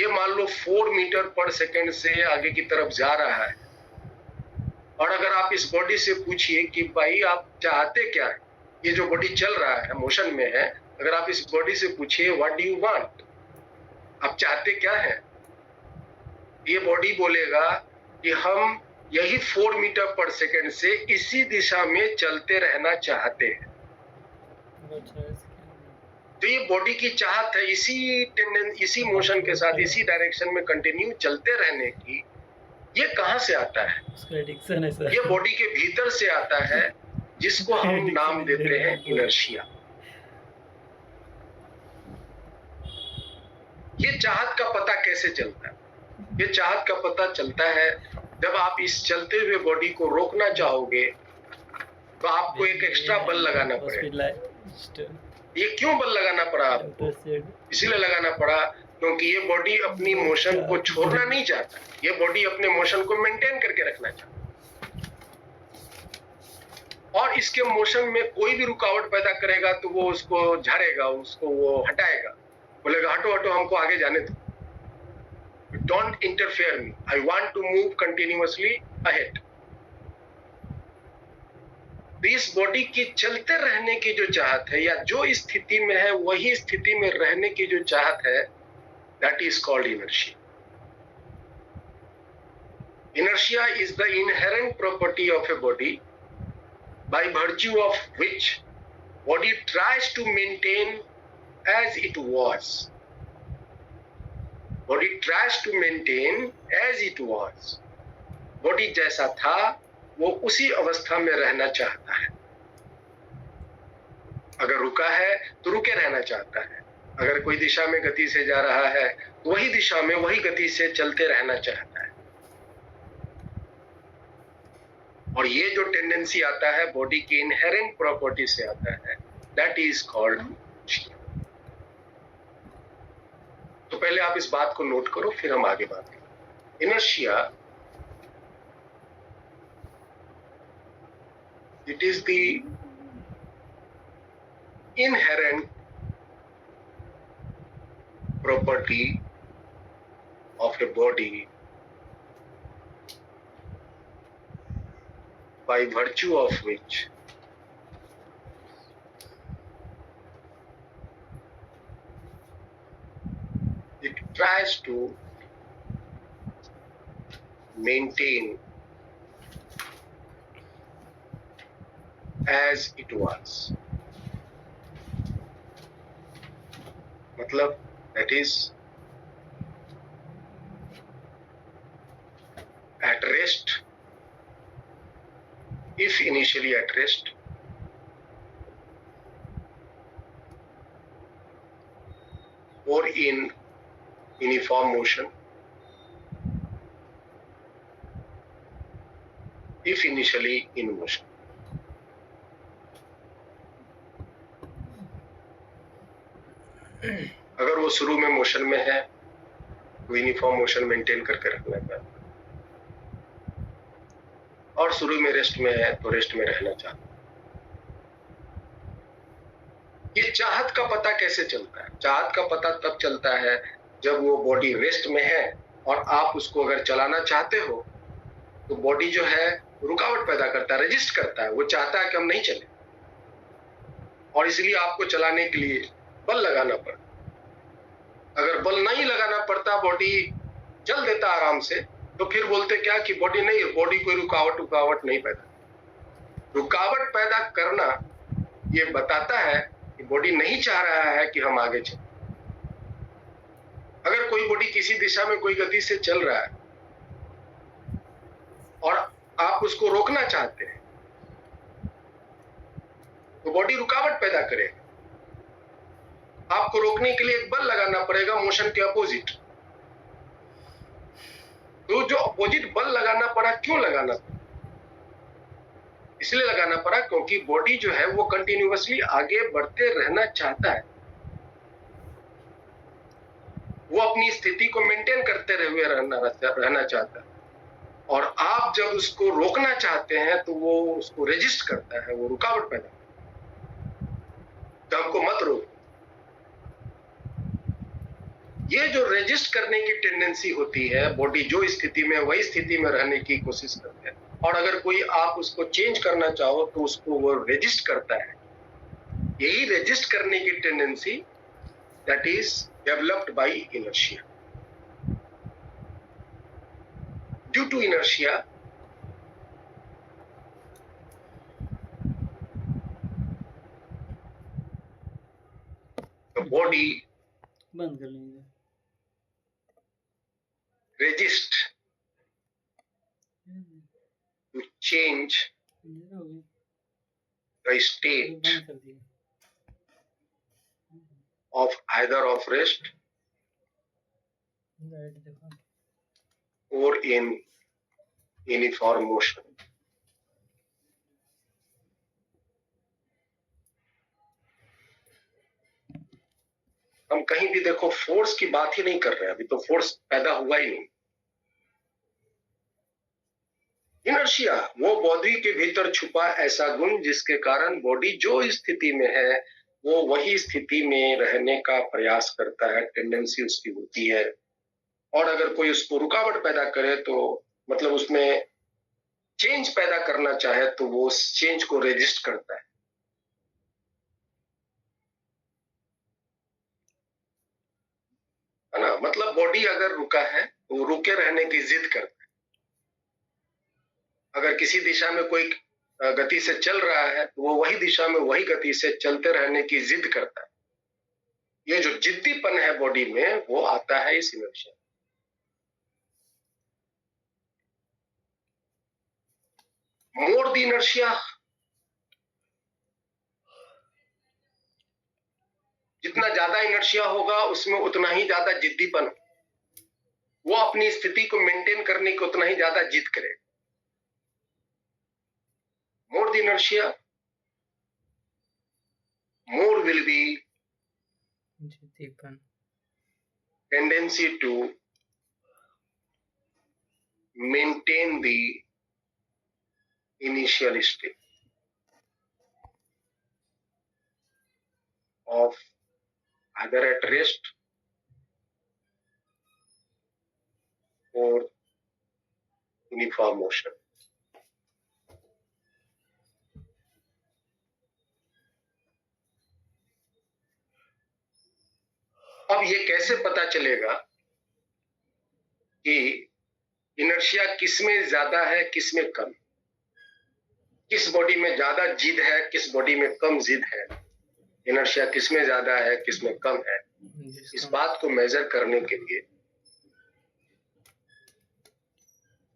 ये मान लो 4 मीटर पर सेकंड से आगे की तरफ जा रहा है, और अगर आप इस बॉडी से पूछिए कि भाई आप चाहते क्या है, ये जो बॉडी चल रहा है, मोशन में है, अगर आप इस बॉडी से पूछिए व्हाट डू यू वांट, आप चाहते क्या है, ये बॉडी बोलेगा कि हम यही 4 मीटर पर सेकंड से इसी दिशा में चलते रहना चाहते हैं। तो ये बॉडी की चाहत है इसी मोशन के साथ, इसी डायरेक्शन में कंटिन्यू चलते रहने की। ये कहां से आता है? एडिक्शन है सर। ये बॉडी के भीतर से आता है, जिसको हम नाम देते हैं इनर्शिया। ये चाहत का पता कैसे चलता है? ये चाहत का पता चलता है जब आप इस चलते हुए बॉडी को रोकना चाहोगे, तो आपको एक एक्स्ट्रा बल लगाना पड़ेगा। ये क्यों बल लगाना पड़ा आपको? इसलिए लगाना पड़ा क्योंकि ये बॉडी अपनी मोशन को छोड़ना नहीं चाहता, ये बॉडी अपने मोशन को मेंटेन करके रखना चाहता, और इसके मोशन में कोई भी रुकावट पैदा करेगा तो वो उसको झाड़ेगा, उसको वो हटाएगा, बोलेगा हटो हटो, हमको आगे जाने दो, don't interfere me, I want to move continuously ahead. तो इस बॉडी की चलते रहने की जो चाहत है, या जो स्थिति में है वही स्थिति में रहने की जो चाहत है, that is called inertia. Inertia is the inherent property of a body by virtue of which body tries to maintain as it was. Body tries to maintain as it was. Body जैसा था वो उसी अवस्था में रहना चाहता है। अगर रुका है तो रुके रहना चाहता है, अगर कोई दिशा में गति से जा रहा है तो वही दिशा में वही गति से चलते रहना चाहता है। और ये जो टेंडेंसी आता है बॉडी की इनहेरेंट प्रॉपर्टी से आता है, दैट इज कॉल्ड इनर्शिया। तो पहले आप इस बात को नोट करो, फिर हम आगे बात करें। Inertia, it is the inherent property of a body by virtue of which it tries to maintain as it was. मतलब that is at rest, if initially at rest, or in uniform motion, if initially in motion. अगर वो शुरू में motion में है तो uniform motion maintain करके रखना चाहिए, और शुरू में रेस्ट में है तो रेस्ट में रहना चाहता। ये चाहत का पता कैसे चलता है? चाहत का पता तब चलता है जब वो बॉडी रेस्ट में है और आप उसको अगर चलाना चाहते हो तो बॉडी जो है रुकावट पैदा करता है, रेजिस्ट करता है, वो चाहता है कि हम नहीं चले, और इसलिए आपको चलाने के लिए बल लगाना पड़ता। अगर बल नहीं लगाना पड़ता, बॉडी चल देता आराम से, तो फिर बोलते क्या कि बॉडी नहीं, बॉडी कोई रुकावट नहीं पैदा, रुकावट पैदा करना ये बताता है कि बॉडी नहीं चाह रहा है कि हम आगे चलें। अगर कोई बॉडी किसी दिशा में कोई गति से चल रहा है और आप उसको रोकना चाहते हैं तो बॉडी रुकावट पैदा करेगा। आपको रोकने के लिए एक बल लगाना पड़ेगा मोशन के अपोजिट। तो जो अपोजिट बल लगाना पड़ा, क्यों लगाना पड़ा? इसलिए लगाना पड़ा क्योंकि बॉडी जो है वो कंटिन्यूअसली आगे बढ़ते रहना चाहता है, वो अपनी स्थिति को मेंटेन करते हुए रहना चाहता है। और आप जब उसको रोकना चाहते हैं तो वो उसको रेजिस्ट करता है, वो रुकावट पैदा करता है, तो हमको मत रोको। ये जो रेजिस्ट करने की टेंडेंसी होती है, बॉडी जो स्थिति में वही स्थिति में रहने की कोशिश करते हैं, और अगर कोई आप उसको चेंज करना चाहो तो उसको वो रेजिस्ट करता है। यही रेजिस्ट करने की tendency that is developed by inertia. Due to inertia the body बंद कर लेंगे। resist to change अंधेरा हो गया, the state बंद कर दिया। of either of rest light देखो। or in uniform motion. हम कहीं भी देखो फोर्स की बात ही नहीं कर रहे हैं, अभी तो फोर्स पैदा हुआ ही नहीं। इनर्शिया वो बॉडी के भीतर छुपा ऐसा गुण जिसके कारण बॉडी जो स्थिति में है वो वही स्थिति में रहने का प्रयास करता है, टेंडेंसी उसकी होती है। और अगर कोई उसको रुकावट पैदा करे तो मतलब उसमें चेंज पैदा करना चाहे तो वो उस चेंज को रेजिस्ट करता है ना। मतलब बॉडी अगर रुका है तो वो रुके रहने की जिद करता है। अगर किसी दिशा में कोई गति से चल रहा है तो वो वही दिशा में वही गति से चलते रहने की जिद करता है। ये जो जिद्दीपन है बॉडी में वो आता है इस इनर्शिया। मोर द इनर्शिया, जितना ज्यादा इनर्शिया होगा उसमें उतना ही ज्यादा जिद्दीपन, वो अपनी स्थिति को मेंटेन करने की उतना ही ज्यादा जिद करेगा। More the inertia more will be जिद्दीपन, tendency to maintain the initial state of either at rest or uniform motion. अब ये कैसे पता चलेगा कि इनर्शिया किस में ज्यादा है किस में कम, किस बॉडी में ज्यादा जिद है किस बॉडी में कम जिद है, इनर्शिया किस में ज्यादा है किस में कम है? इस बात को मेजर करने के लिए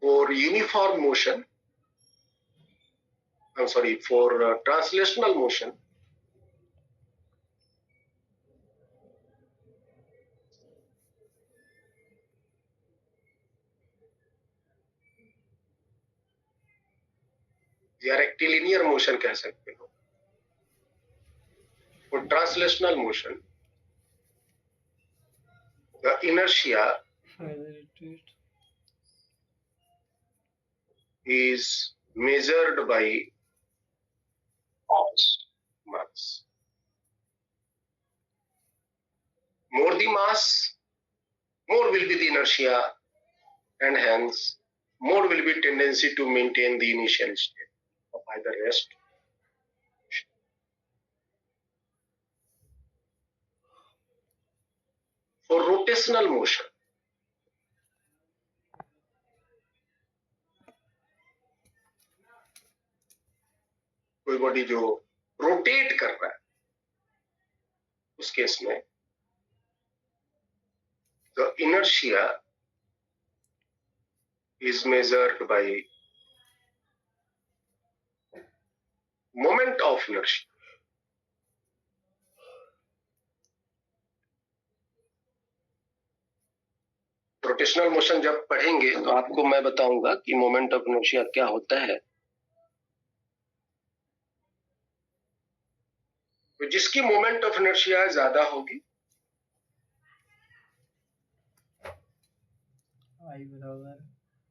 for uniform motion, for translational motion या रेक्टिलिनियर मोशन कह सकते हो। For translational motion, the inertia is measured by mass. More the mass, more will be the inertia, and hence more will be tendency to maintain the initial state of either rest. For rotational motion, कोई body जो rotate कर रहा है, उस case में the inertia is measured by moment of inertia. Rotational motion जब पढ़ेंगे तो आपको मैं बताऊंगा कि मोमेंट ऑफ इनर्शिया क्या होता है। तो जिसकी मोमेंट ऑफ इनर्शिया ज्यादा होगी, आई बराबर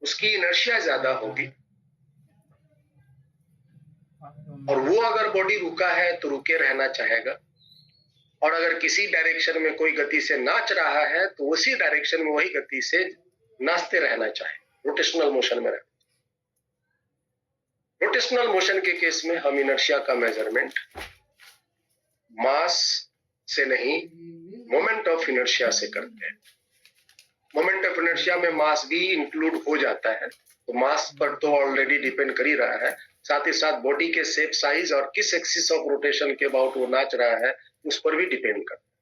उसकी इनर्शिया ज्यादा होगी, R और वो अगर बॉडी रुका है तो रुके रहना चाहेगा, और अगर किसी डायरेक्शन में कोई गति से नाच रहा है तो उसी डायरेक्शन में वही गति से नाचते रहना चाहे, रोटेशनल मोशन में रहना। रोटेशनल मोशन के केस में हम इनर्शिया का मेजरमेंट मास से नहीं, मोमेंट ऑफ इनर्शिया से करते हैं। मोमेंट ऑफ इनर्शिया में मास भी इंक्लूड हो जाता है, तो मास पर तो ऑलरेडी डिपेंड कर ही रहा है, साथ ही साथ बॉडी के शेप, साइज और किस एक्सिस ऑफ रोटेशन के अबाउट वो नाच रहा है उस पर भी डिपेंड करता है।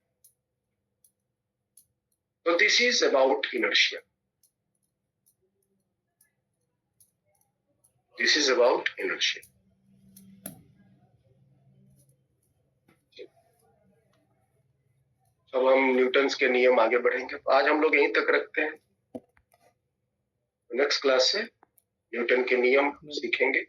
तो this is about inertia, this is about inertia. अब हम न्यूटन्स के नियम आगे बढ़ेंगे, तो आज हम लोग यहीं तक रखते हैं। नेक्स्ट क्लास से न्यूटन के नियम सीखेंगे।